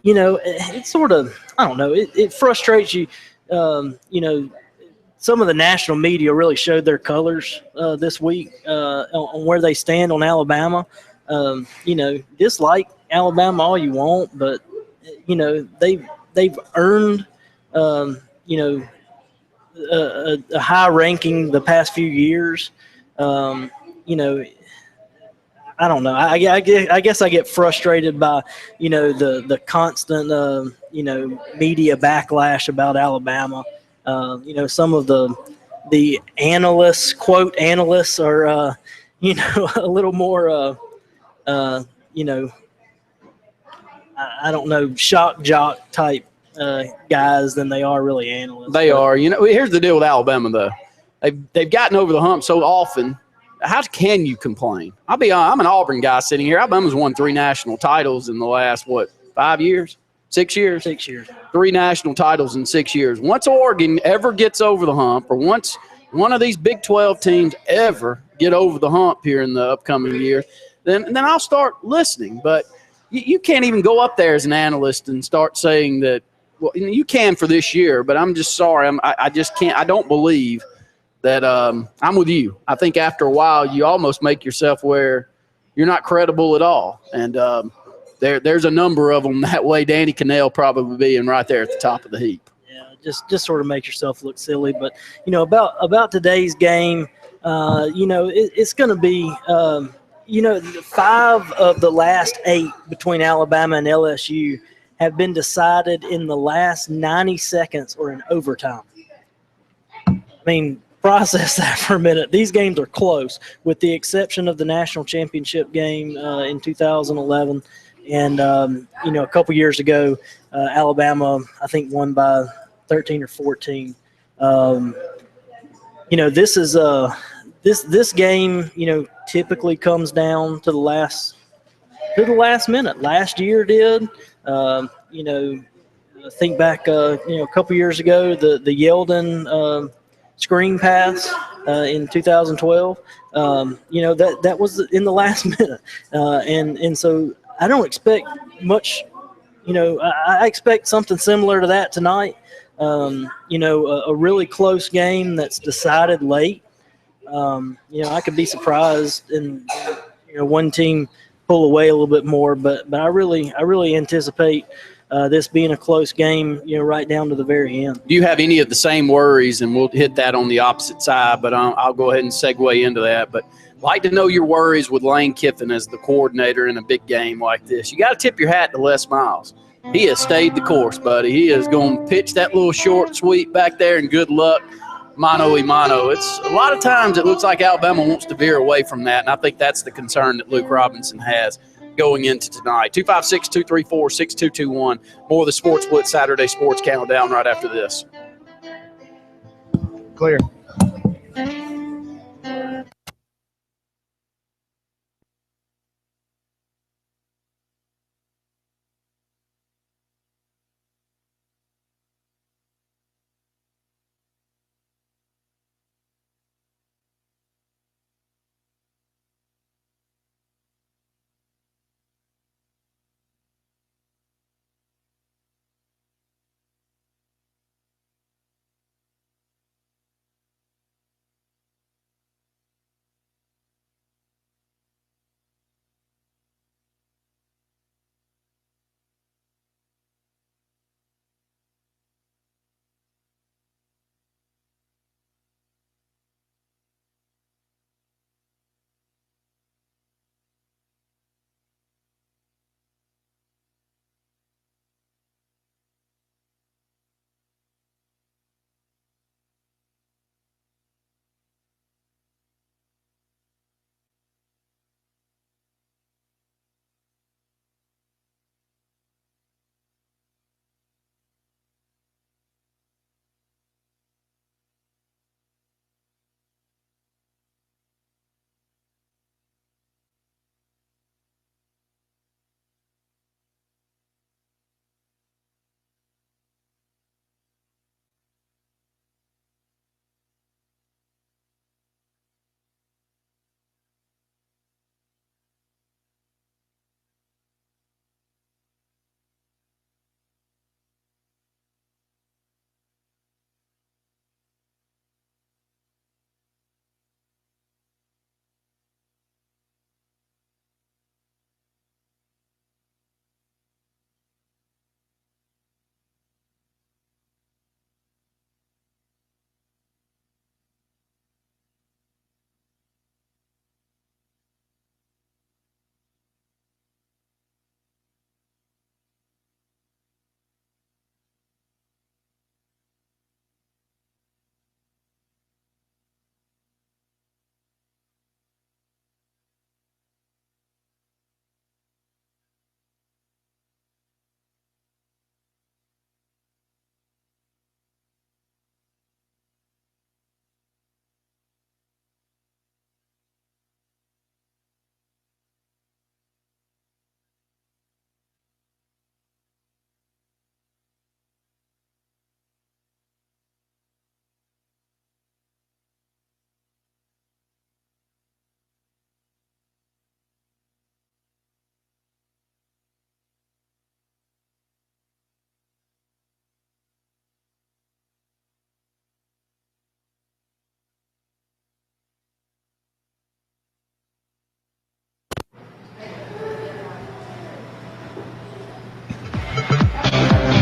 it's sort of, I don't know. It frustrates you. Some of the national media really showed their colors this week on where they stand on Alabama. Dislike Alabama all you want, but they've earned a high ranking the past few years. I don't know. I guess I get frustrated by the constant media backlash about Alabama. Some of the analysts, quote analysts, are a little more I don't know, shock jock type guys than they are really analysts. They are. Here's the deal with Alabama, though. They've gotten over the hump so often. How can you complain? I'm an Auburn guy sitting here. Alabama's won 3 national titles in the last, 5 years? 6 years? 6 years. 3 national titles in 6 years. Once Oregon ever gets over the hump, or once one of these Big 12 teams ever get over the hump here in the upcoming year, then I'll start listening. But you can't even go up there as an analyst and start saying that. Well, you can for this year, but I'm just sorry. I just can't. I don't believe that I'm with you. I think after a while you almost make yourself where you're not credible at all. And there's a number of them that way. Danny Cannell probably being right there at the top of the heap. Yeah, just sort of make yourself look silly. But about today's game, it's going to be 5 of the last 8 between Alabama and LSU have been decided in the last 90 seconds or in overtime. I mean, process that for a minute. These games are close, with the exception of the national championship game in 2011. And, a couple years ago, Alabama, I think, won by 13 or 14. This is this game, typically comes down to the last minute. Last year did. Think back, a couple years ago, the Yeldon screen pass in 2012. That was in the last minute, and so I don't expect much. I expect something similar to that tonight. A really close game that's decided late. I could be surprised and one team pull away a little bit more, but I really anticipate this being a close game, right down to the very end. Do you have any of the same worries? And we'll hit that on the opposite side, but I'll go ahead and segue into that. But I'd like to know your worries with Lane Kiffin as the coordinator in a big game like this. You got to tip your hat to Les Miles. He has stayed the course, buddy. He is going to pitch that little short sweep back there, and good luck. Mano y mano. It's a lot of times it looks like Alabama wants to veer away from that, and I think that's the concern that Luke Robinson has going into tonight. 256-234-6221. More of the Sports Blitz Saturday Sports Countdown right after this. Clear.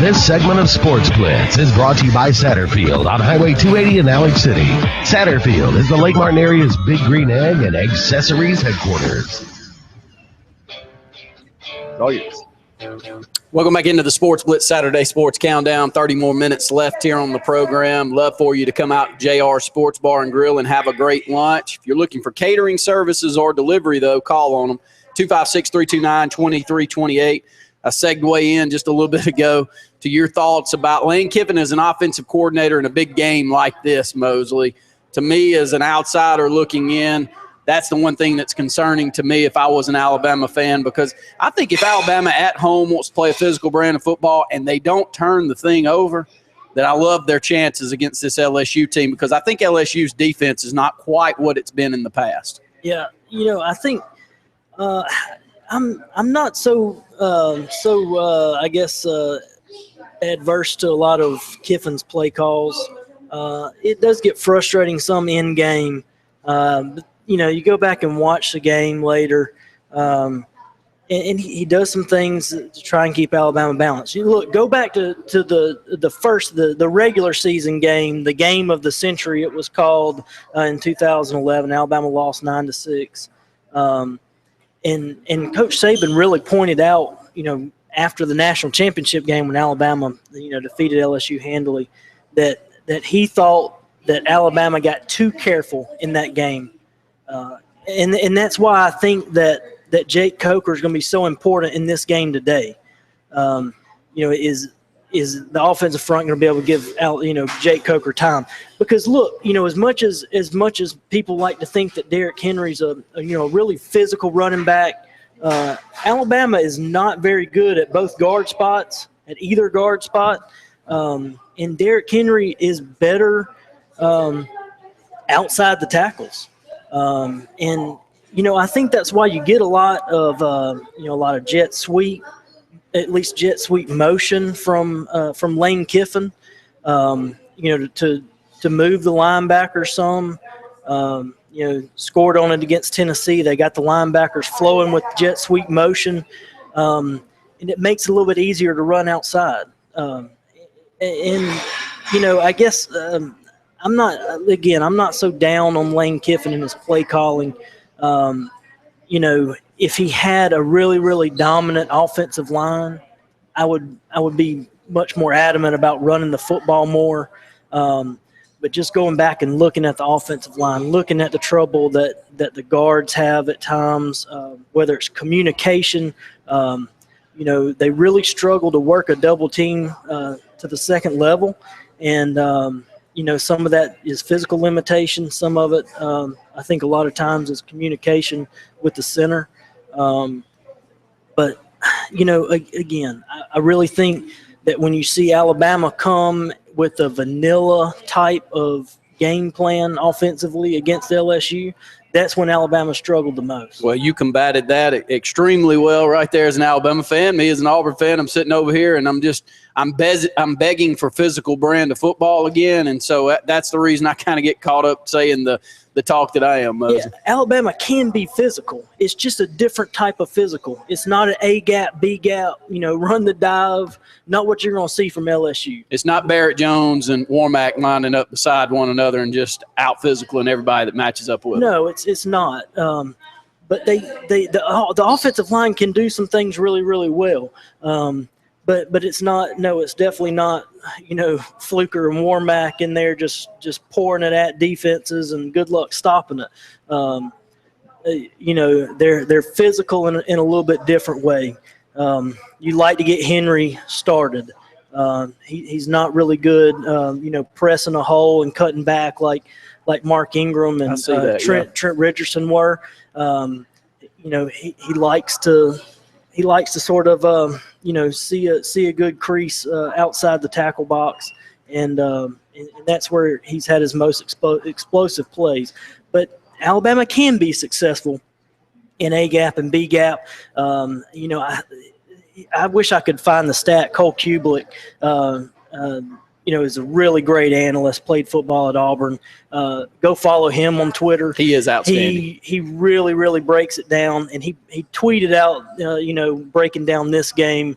This segment of Sports Blitz is brought to you by Satterfield on Highway 280 in Allen City. Satterfield is the Lake Martin area's big green egg and accessories headquarters. All yours. Welcome back into the Sports Blitz Saturday Sports Countdown. 30 more minutes left here on the program. Love for you to come out to JR Sports Bar and Grill and have a great lunch. If you're looking for catering services or delivery, though, call on them. 256-329-2328. I segued in just a little bit ago to your thoughts about Lane Kiffin as an offensive coordinator in a big game like this, Mosley. To me, as an outsider looking in, that's the one thing that's concerning to me if I was an Alabama fan, because I think if Alabama at home wants to play a physical brand of football and they don't turn the thing over, that I love their chances against this LSU team, because I think LSU's defense is not quite what it's been in the past. Yeah, I think I'm not so I guess adverse to a lot of Kiffin's play calls. It does get frustrating some in game. You go back and watch the game later, and he does some things to try and keep Alabama balanced. You look, go back to the regular season game, the game of the century. It was called in 2011. Alabama lost 9-6. And Coach Saban really pointed out, after the national championship game when Alabama, defeated LSU handily, that he thought that Alabama got too careful in that game. And that's why I think that Jake Coker is going to be so important in this game today. Is the offensive front going to be able to give Jake Coker time? Because look, as much as people like to think that Derrick Henry's a really physical running back, Alabama is not very good at both guard spots, at either guard spot. And Derrick Henry is better outside the tackles. I think that's why you get a lot of jet sweep, at least jet sweep motion from Lane Kiffin, to move the linebackers some. Scored on it against Tennessee. They got the linebackers flowing with jet sweep motion, and it makes it a little bit easier to run outside. I guess I'm not so down on Lane Kiffin and his play calling. If he had a really, really dominant offensive line, I would be much more adamant about running the football more. But just going back and looking at the offensive line, looking at the trouble that the guards have at times, whether it's communication, they really struggle to work a double team to the second level. And, some of that is physical limitation. Some of it, I think a lot of times is communication with the center. But, again, I really think that when you see Alabama come with a vanilla type of game plan offensively against LSU, that's when Alabama struggled the most. Well, you combated that extremely well right there as an Alabama fan. Me as an Auburn fan, I'm sitting over here and I'm begging for physical brand of football again, and so that's the reason I kind of get caught up saying the talk that I am. Yeah, Alabama can be physical. It's just a different type of physical. It's not an A gap, B gap, run the dive, not what you're going to see from LSU. It's not Barrett Jones and Warmack lining up beside one another and just out physicaling everybody that matches up with them. No, it's not. But the offensive line can do some things really, really well. But it's not. No, it's definitely not. Fluker and Warmack in there just pouring it at defenses and good luck stopping it. They're physical in a little bit different way. You like to get Henry started. He's not really good. Pressing a hole and cutting back like Mark Ingram and Trent Richardson were. He likes to sort of see a good crease outside the tackle box, and that's where he's had his most explosive plays. But Alabama can be successful in A gap and B gap. I wish I could find the stat. Cole Kubelik, is a really great analyst, played football at Auburn. Go follow him on Twitter. He is outstanding. He really, really breaks it down, and he tweeted out, breaking down this game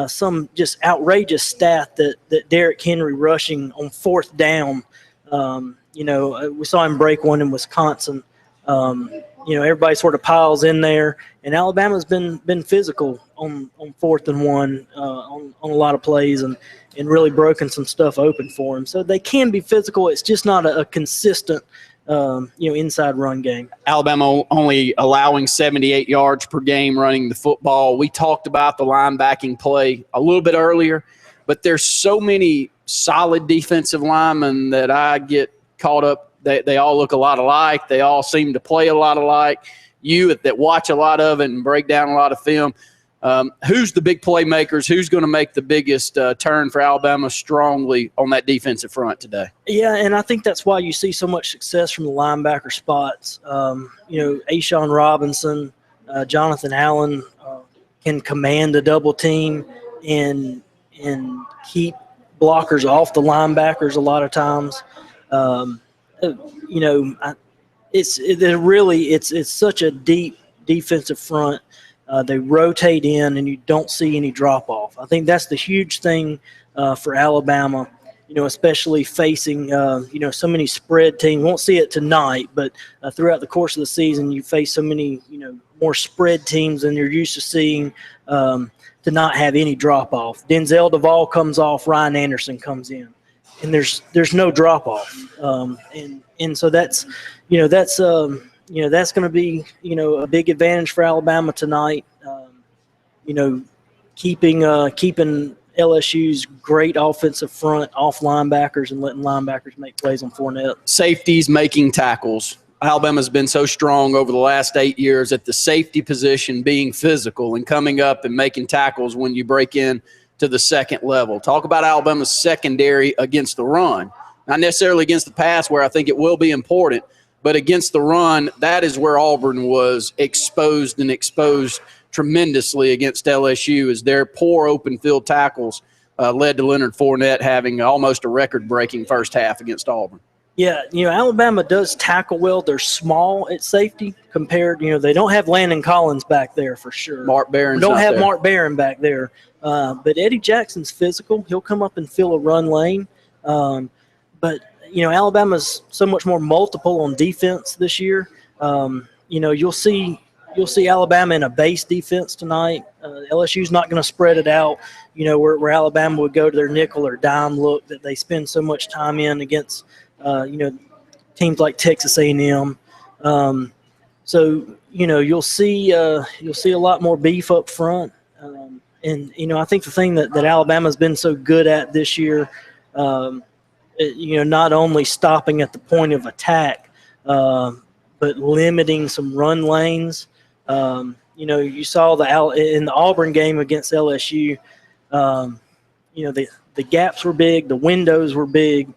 some just outrageous stat that Derrick Henry rushing on 4th down. We saw him break one in Wisconsin. Everybody sort of piles in there, and Alabama's been physical on 4th and 1 on a lot of plays and really broken some stuff open for them. So they can be physical. It's just not a consistent inside run game. Alabama only allowing 78 yards per game running the football. We talked about the linebacking play a little bit earlier, but there's so many solid defensive linemen that I get caught up. They all look a lot alike. They all seem to play a lot alike. You that watch a lot of it and break down a lot of film, who's the big playmakers? Who's going to make the biggest turn for Alabama strongly on that defensive front today? Yeah, and I think that's why you see so much success from the linebacker spots. Ashawn Robinson, Jonathan Allen can command a double team and keep blockers off the linebackers a lot of times. It's such a deep defensive front. They rotate in, and you don't see any drop off. I think that's the huge thing for Alabama. Especially facing so many spread teams. Won't see it tonight, but throughout the course of the season, you face so many more spread teams than you're used to seeing. To not have any drop off. Denzel Duvall comes off, Ryan Anderson comes in, and there's no drop off. And so that's going to be a big advantage for Alabama tonight. Keeping LSU's great offensive front off linebackers and letting linebackers make plays on Fournette. Safeties making tackles. Alabama's been so strong over the last 8 years at the safety position, being physical and coming up and making tackles when you break in to the second level. Talk about Alabama's secondary against the run. Not necessarily against the pass, where I think it will be important, but against the run, that is where Auburn was exposed tremendously against LSU, as their poor open field tackles led to Leonard Fournette having almost a record-breaking first half against Auburn. Yeah, Alabama does tackle well. They're small at safety compared, they don't have Landon Collins back there for sure. Mark Barron's don't not have there. Mark Barron back there. But Eddie Jackson's physical. He'll come up and fill a run lane. But Alabama's so much more multiple on defense this year. You'll see Alabama in a base defense tonight. LSU's not going to spread it out, where Alabama would go to their nickel or dime look that they spend so much time in against, teams like Texas A&M. You'll see a lot more beef up front. I think the thing that Alabama's been so good at this year, not only stopping at the point of attack, but limiting some run lanes. You saw in the Auburn game against LSU, the gaps were big, the windows were big.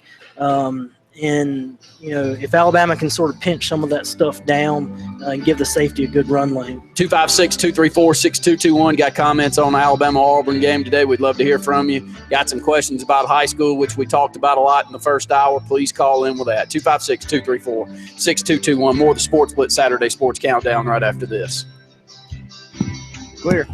If Alabama can sort of pinch some of that stuff down and give the safety a good run lane. 256-234-6221. Got comments on the Alabama-Auburn game today? We'd love to hear from you. Got some questions about high school, which we talked about a lot in the first hour. Please call in with that. 256-234-6221. More of the Sports Blitz Saturday Sports Countdown right after this. Clear.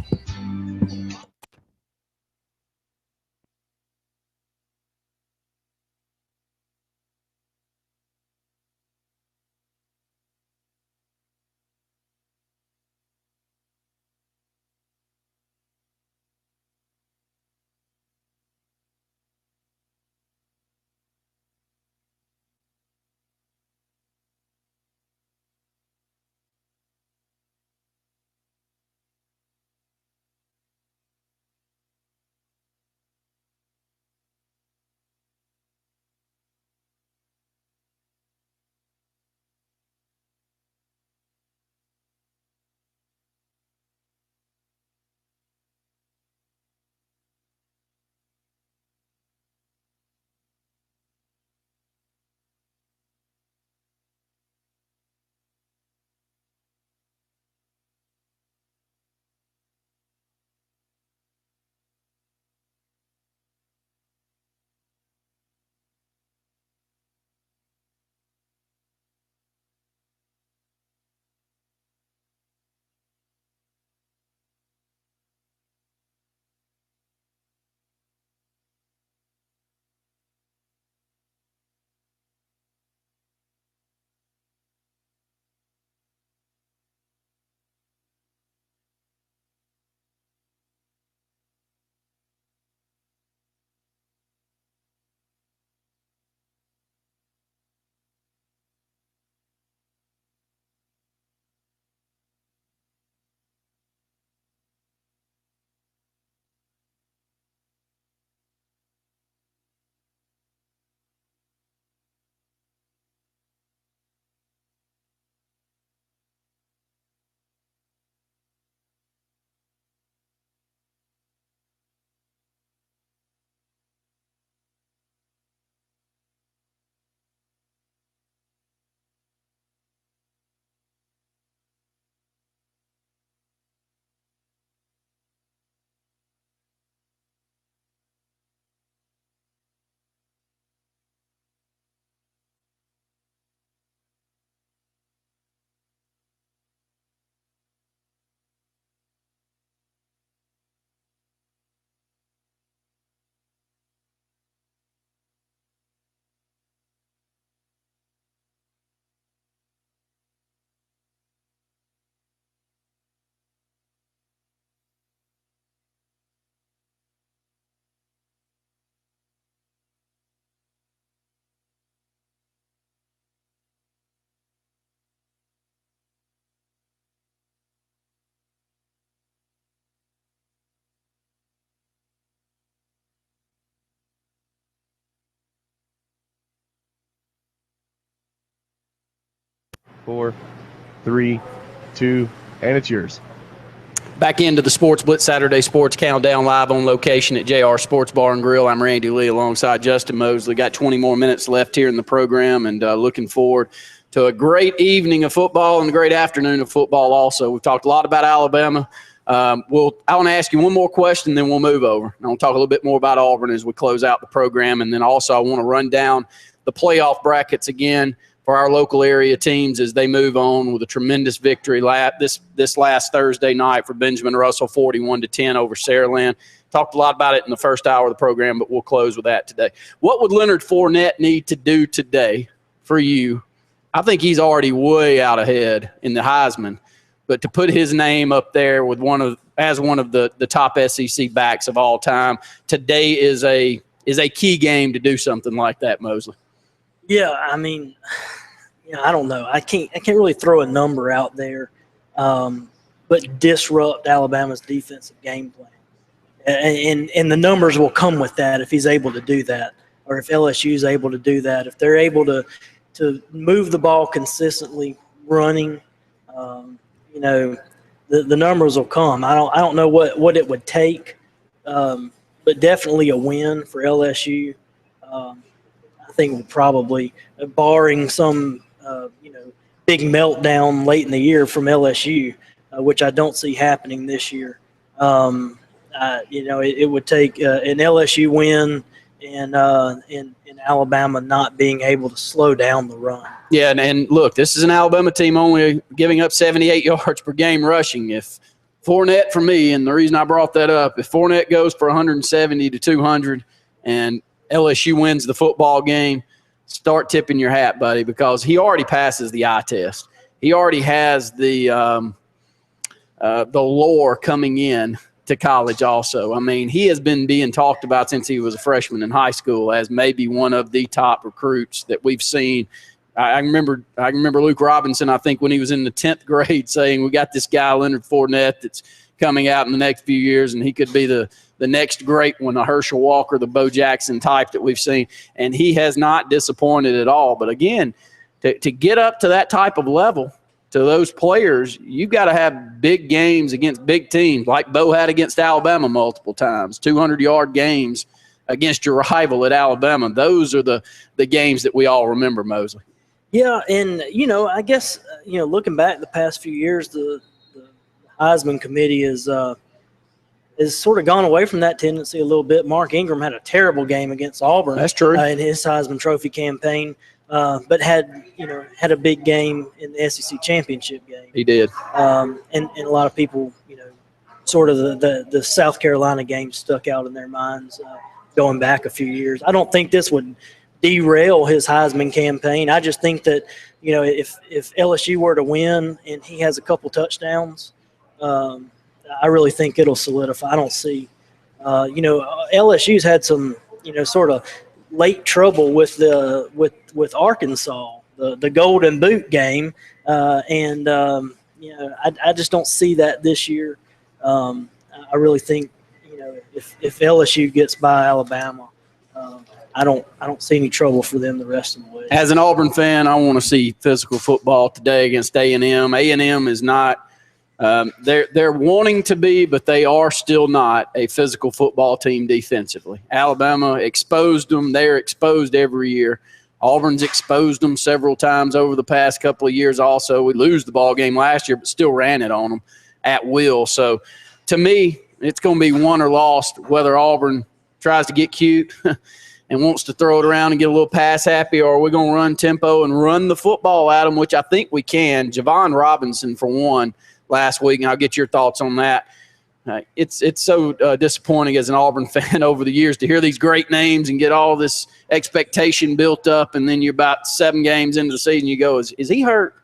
4, 3, 2, and it's yours. Back into the Sports Blitz Saturday Sports Countdown live on location at JR Sports Bar and Grill. I'm Randy Lee alongside Justin Mosley. Got 20 more minutes left here in the program, and looking forward to a great evening of football and a great afternoon of football also. We've talked a lot about Alabama. I want to ask you one more question, then we'll move over. I want to talk a little bit more about Auburn as we close out the program, and then also I want to run down the playoff brackets again for our local area teams as they move on with a tremendous victory this last Thursday night for Benjamin Russell, 41-10 over Saraland. Talked a lot about it in the first hour of the program, but we'll close with that today. What would Leonard Fournette need to do today for you? I think he's already way out ahead in the Heisman, but to put his name up there with one of the top SEC backs of all time, today is a key game to do something like that, Mosley. Yeah, I mean, I don't know. I can't really throw a number out there, but disrupt Alabama's defensive game plan, and the numbers will come with that if he's able to do that, or if LSU is able to do that. If they're able to move the ball consistently, running, the numbers will come. I don't know what it would take, but definitely a win for LSU. I think we'll probably, barring some, big meltdown late in the year from LSU, which I don't see happening this year. It would take an LSU win and Alabama not being able to slow down the run. Yeah, and look, this is an Alabama team only giving up 78 yards per game rushing. If Fournette, for me, and the reason I brought that up, if Fournette goes for 170 to 200 and LSU wins the football game, start tipping your hat, buddy, because he already passes the eye test. He already has the lore coming in to college also. I mean, he has been being talked about since he was a freshman in high school as maybe one of the top recruits that we've seen. I remember Luke Robinson, I think, when he was in the 10th grade saying, we got this guy, Leonard Fournette, that's coming out in the next few years, and he could be the next great one, the Herschel Walker, the Bo Jackson type that we've seen. And he has not disappointed at all. But again, to get up to that type of level, to those players, you've got to have big games against big teams like Bo had against Alabama multiple times, 200-yard games against your rival at Alabama. Those are the games that we all remember, Mosley. Yeah, and, I guess, looking back the past few years, the Heisman committee is sort of gone away from that tendency a little bit. Mark Ingram had a terrible game against Auburn. That's true. In his Heisman Trophy campaign, but had a big game in the SEC championship game. He did. And a lot of people, sort of the South Carolina game stuck out in their minds going back a few years. I don't think this would derail his Heisman campaign. I just think that, if LSU were to win and he has a couple touchdowns, I really think it'll solidify. I don't see, LSU's had some, sort of late trouble with Arkansas, the Golden Boot game, and I just don't see that this year. I really think, if LSU gets by Alabama, I don't see any trouble for them the rest of the way. As an Auburn fan, I want to see physical football today against A&M. A&M is not. They're wanting to be, but they are still not a physical football team defensively. Alabama exposed them. They're exposed every year. Auburn's exposed them several times over the past couple of years also. We lose the ball game last year, but still ran it on them at will. So, to me, it's going to be won or lost whether Auburn tries to get cute and wants to throw it around and get a little pass happy, or we're going to run tempo and run the football at them, which I think we can. Javon Robinson, for one, last week, and I'll get your thoughts on that. It's so disappointing as an Auburn fan over the years to hear these great names and get all this expectation built up, and then you're about 7 games into the season, you go, is he hurt?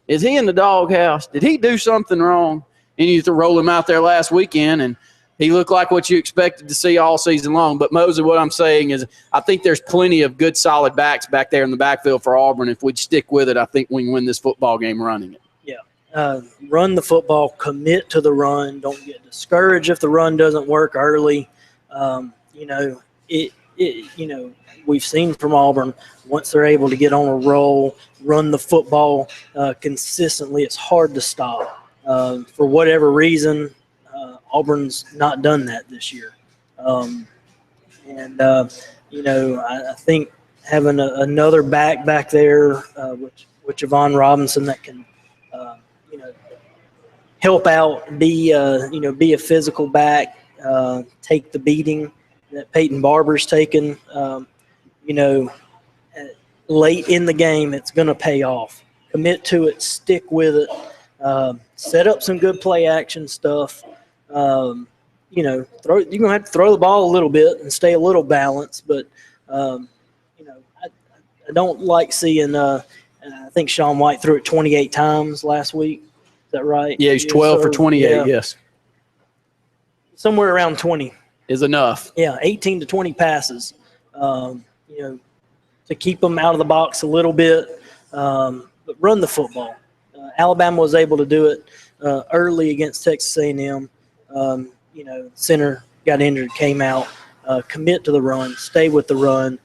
Is he in the doghouse? Did he do something wrong? And you have to roll him out there last weekend, and he looked like what you expected to see all season long. But, Moses, what I'm saying is I think there's plenty of good, solid backs back there in the backfield for Auburn. If we stick with it, I think we can win this football game running it. Run the football, commit to the run. Don't get discouraged if the run doesn't work early. we've seen from Auburn, once they're able to get on a roll, run the football consistently, it's hard to stop. For whatever reason, Auburn's not done that this year. I think having another back there, with Javon Robinson, that can, help out, be a physical back, take the beating that Peyton Barber's taken, late in the game, it's going to pay off. Commit to it, stick with it, set up some good play action stuff. You're going to have to throw the ball a little bit and stay a little balanced, but I don't like seeing. I think Sean White threw it 28 times last week. Is that right? Yeah, he's 12 for 28. Yeah. Yes, somewhere around 20 is enough. Yeah, 18 to 20 passes. To keep them out of the box a little bit, but run the football. Alabama was able to do it early against Texas A&M. Center got injured, came out. Commit to the run, stay with the run,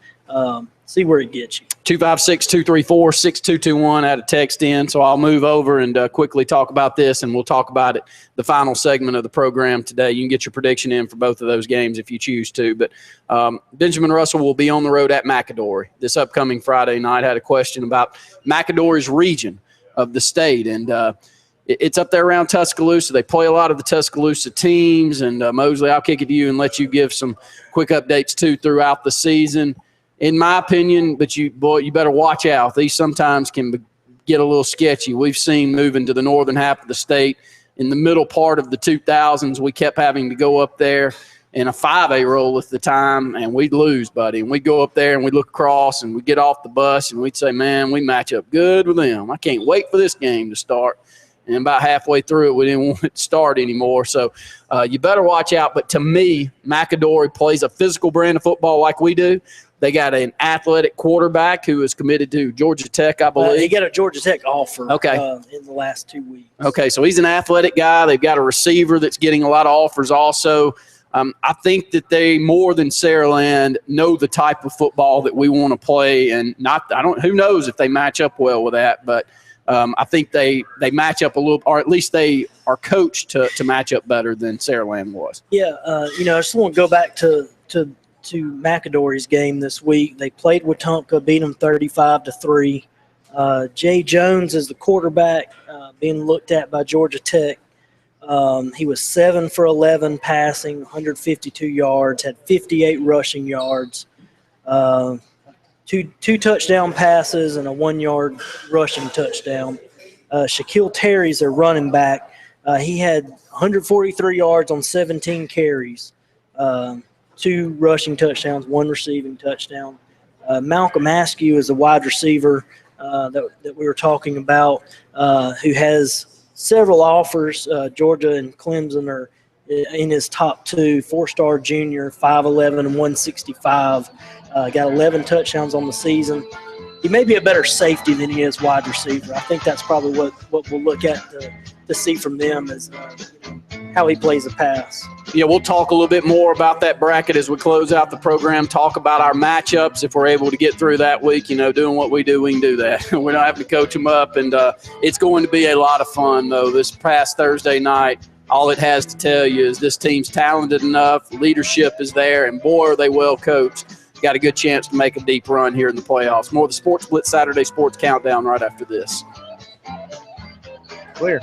see where it gets you. 256-234-6221 at a text in. So I'll move over and quickly talk about this, and we'll talk about it the final segment of the program today. You can get your prediction in for both of those games if you choose to. But Benjamin Russell will be on the road at McAdory this upcoming Friday night. I had a question about McAdory's region of the state, and it's up there around Tuscaloosa. They play a lot of the Tuscaloosa teams, and Mosley, I'll kick it to you and let you give some quick updates too throughout the season. In my opinion, but you better watch out. These sometimes can get a little sketchy. We've seen moving to the northern half of the state in the middle part of the 2000s. We kept having to go up there in a 5A roll at the time, and we'd lose, buddy. And we'd go up there and we'd look across and we'd get off the bus and we'd say, man, we match up good with them. I can't wait for this game to start. And about halfway through it, we didn't want it to start anymore. So you better watch out. But to me, McAdory plays a physical brand of football like we do. They got an athletic quarterback who is committed to Georgia Tech, I believe. He got a Georgia Tech offer in the last 2 weeks. Okay, so he's an athletic guy. They've got a receiver that's getting a lot of offers also. I think that they, more than Saraland, know the type of football that we want to play. And who knows if they match up well with that, but I think they match up a little, or at least they are coached to match up better than Saraland was. Yeah, I just want to go back to McAdory's game this week. They played Wetumpka, beat them 35-3. Jay Jones is the quarterback, being looked at by Georgia Tech. He was 7 for 11 passing, 152 yards, had 58 rushing yards, two touchdown passes, and a 1-yard rushing touchdown. Shaquille Terry's their running back. He had 143 yards on 17 carries. 2 rushing touchdowns, 1 receiving touchdown. Malcolm Askew is a wide receiver that we were talking about, who has several offers. Georgia and Clemson are in his top 2. 4-star junior, 5'11" and 165. Got 11 touchdowns on the season. He may be a better safety than he is wide receiver. I think that's probably what we'll look at to see from them is how he plays a pass. Yeah, we'll talk a little bit more about that bracket as we close out the program, talk about our matchups if we're able to get through that week. Doing what we do, we can do that. We don't have to coach them up, and it's going to be a lot of fun, though. This past Thursday night, all it has to tell you is this team's talented enough, leadership is there, and boy, are they well coached. Got a good chance to make a deep run here in the playoffs. More of the Sports Blitz Saturday Sports Countdown right after this. Clear.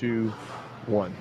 2, 1.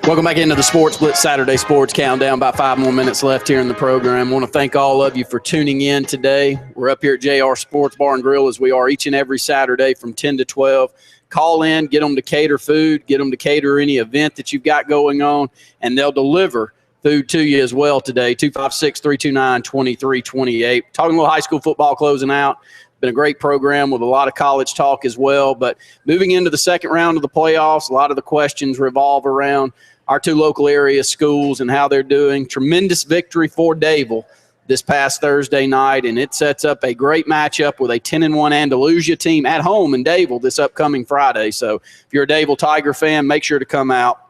Welcome back into the Sports Blitz Saturday Sports Countdown. About 5 more minutes left here in the program. I want to thank all of you for tuning in today. We're up here at JR Sports Bar and Grill as we are each and every Saturday from 10 to 12. Call in, get them to cater food, get them to cater any event that you've got going on, and they'll deliver food to you as well today. 256-329-2328. Talking a little high school football closing out. Been a great program with a lot of college talk as well. But moving into the second round of the playoffs, a lot of the questions revolve around our 2 local area schools and how they're doing. Tremendous victory for Dayville this past Thursday night, and it sets up a great matchup with a 10-1 Andalusia team at home in Dayville this upcoming Friday. So if you're a Dayville Tiger fan, make sure to come out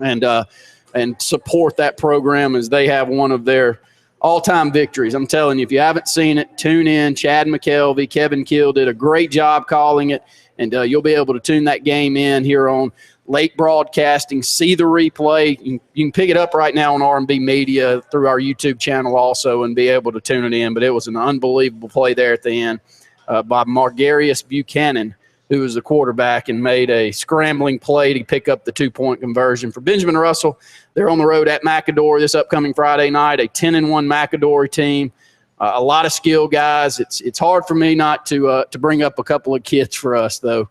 and support that program as they have one of their all-time victories. I'm telling you, if you haven't seen it, tune in. Chad McKelvey, Kevin Kill did a great job calling it, and you'll be able to tune that game in here on Lake Broadcasting. See the replay. You can pick it up right now on R&B Media through our YouTube channel also and be able to tune it in. But it was an unbelievable play there at the end by Margarius Buchanan, who was the quarterback and made a scrambling play to pick up the 2-point conversion for Benjamin Russell. They're on the road at McAdory this upcoming Friday night, a 10-1 McAdory team. A lot of skill guys. It's hard for me not to bring up a couple of kids for us, though.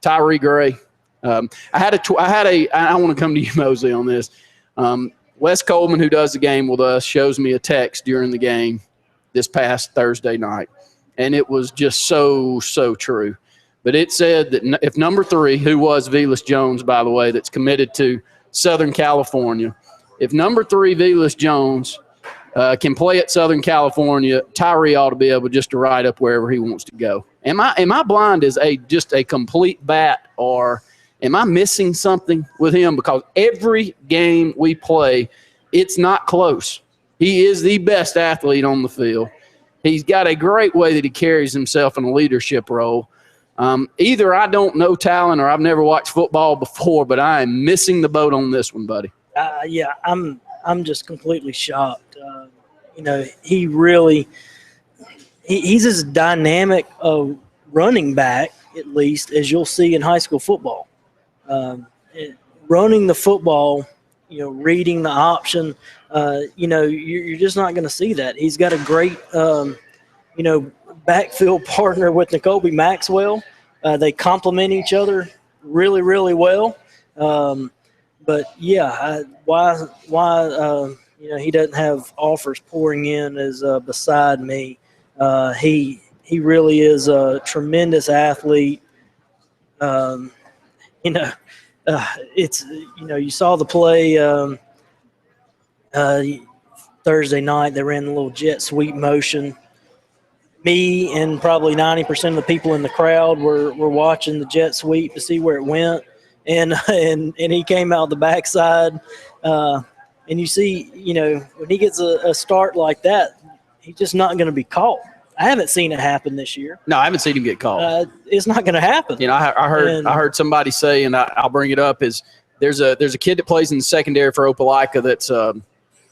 Tyree Gray. I want to come to you, Mosley, on this. Wes Coleman, who does the game with us, shows me a text during the game this past Thursday night, and it was just so true. But it said that if number 3, who was Velas Jones, by the way, that's committed to Southern California, if number 3, Velas Jones, can play at Southern California, Tyree ought to be able just to ride up wherever he wants to go. Am I blind as just a complete bat, or am I missing something with him? Because every game we play, it's not close. He is the best athlete on the field. He's got a great way that he carries himself in a leadership role. Either I don't know talent or I've never watched football before, but I am missing the boat on this one, buddy. Yeah, I'm just completely shocked. He really he's as dynamic a running back, at least, as you'll see in high school football. Running the football, reading the option, you're just not going to see that. He's got a great, backfield partner with N'Kobe Maxwell. They complement each other really, really well. But yeah, why he doesn't have offers pouring in is beside me. He really is a tremendous athlete. It's you saw the play Thursday night. They ran the little jet sweep motion. Me and probably 90% of the people in the crowd were watching the jet sweep to see where it went, and he came out the backside. And you see, when he gets a start like that, he's just not going to be caught. I haven't seen it happen this year. No, I haven't seen him get caught. It's not going to happen. I heard somebody say, and I'll bring it up, is there's a kid that plays in the secondary for Opelika that's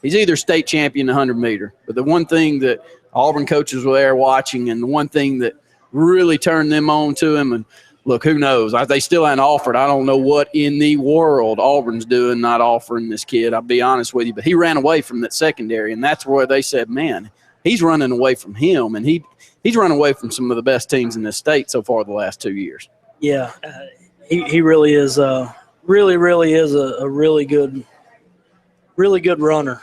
he's either state champion 100-meter. But the one thing that Auburn coaches were there watching, and the one thing that really turned them on to him, and look, who knows? They still haven't offered. I don't know what in the world Auburn's doing not offering this kid. I'll be honest with you. But he ran away from that secondary, and that's where they said, man, he's running away from him, and he's run away from some of the best teams in this state so far the last 2 years. Yeah, he really is really is a really good runner.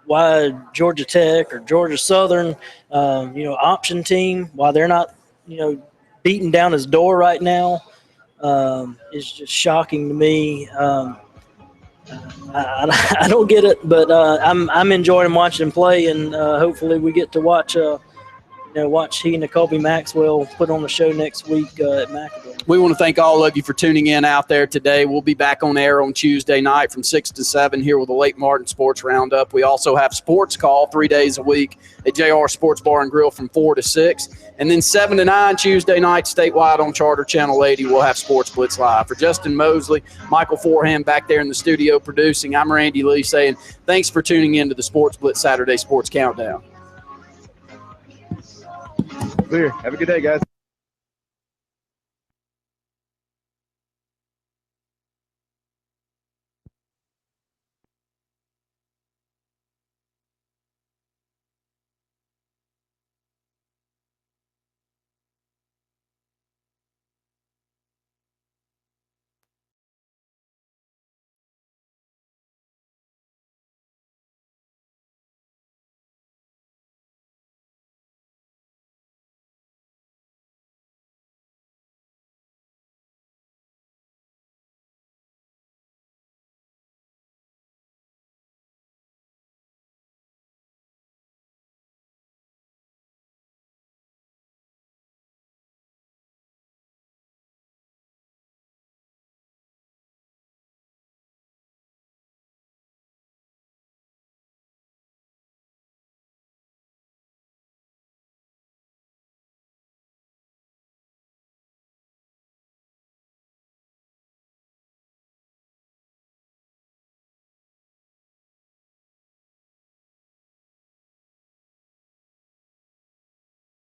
Why Georgia Tech or Georgia Southern, option team, why they're not, beating down his door right now, is just shocking to me. I don't get it, but I'm enjoying watching him play, and hopefully we get to watch he and N'Kobe Maxwell put on the show next week at McAdory. We want to thank all of you for tuning in out there today. We'll be back on air on Tuesday night from 6 to 7 here with the Lake Martin Sports Roundup. We also have Sports Call 3 days a week at JR Sports Bar and Grill from 4 to 6. And then 7 to 9 Tuesday night statewide on Charter Channel 80, we'll have Sports Blitz Live. For Justin Mosley, Michael Forehand back there in the studio producing, I'm Randy Lee saying thanks for tuning in to the Sports Blitz Saturday Sports Countdown. Clear. Have a good day, guys.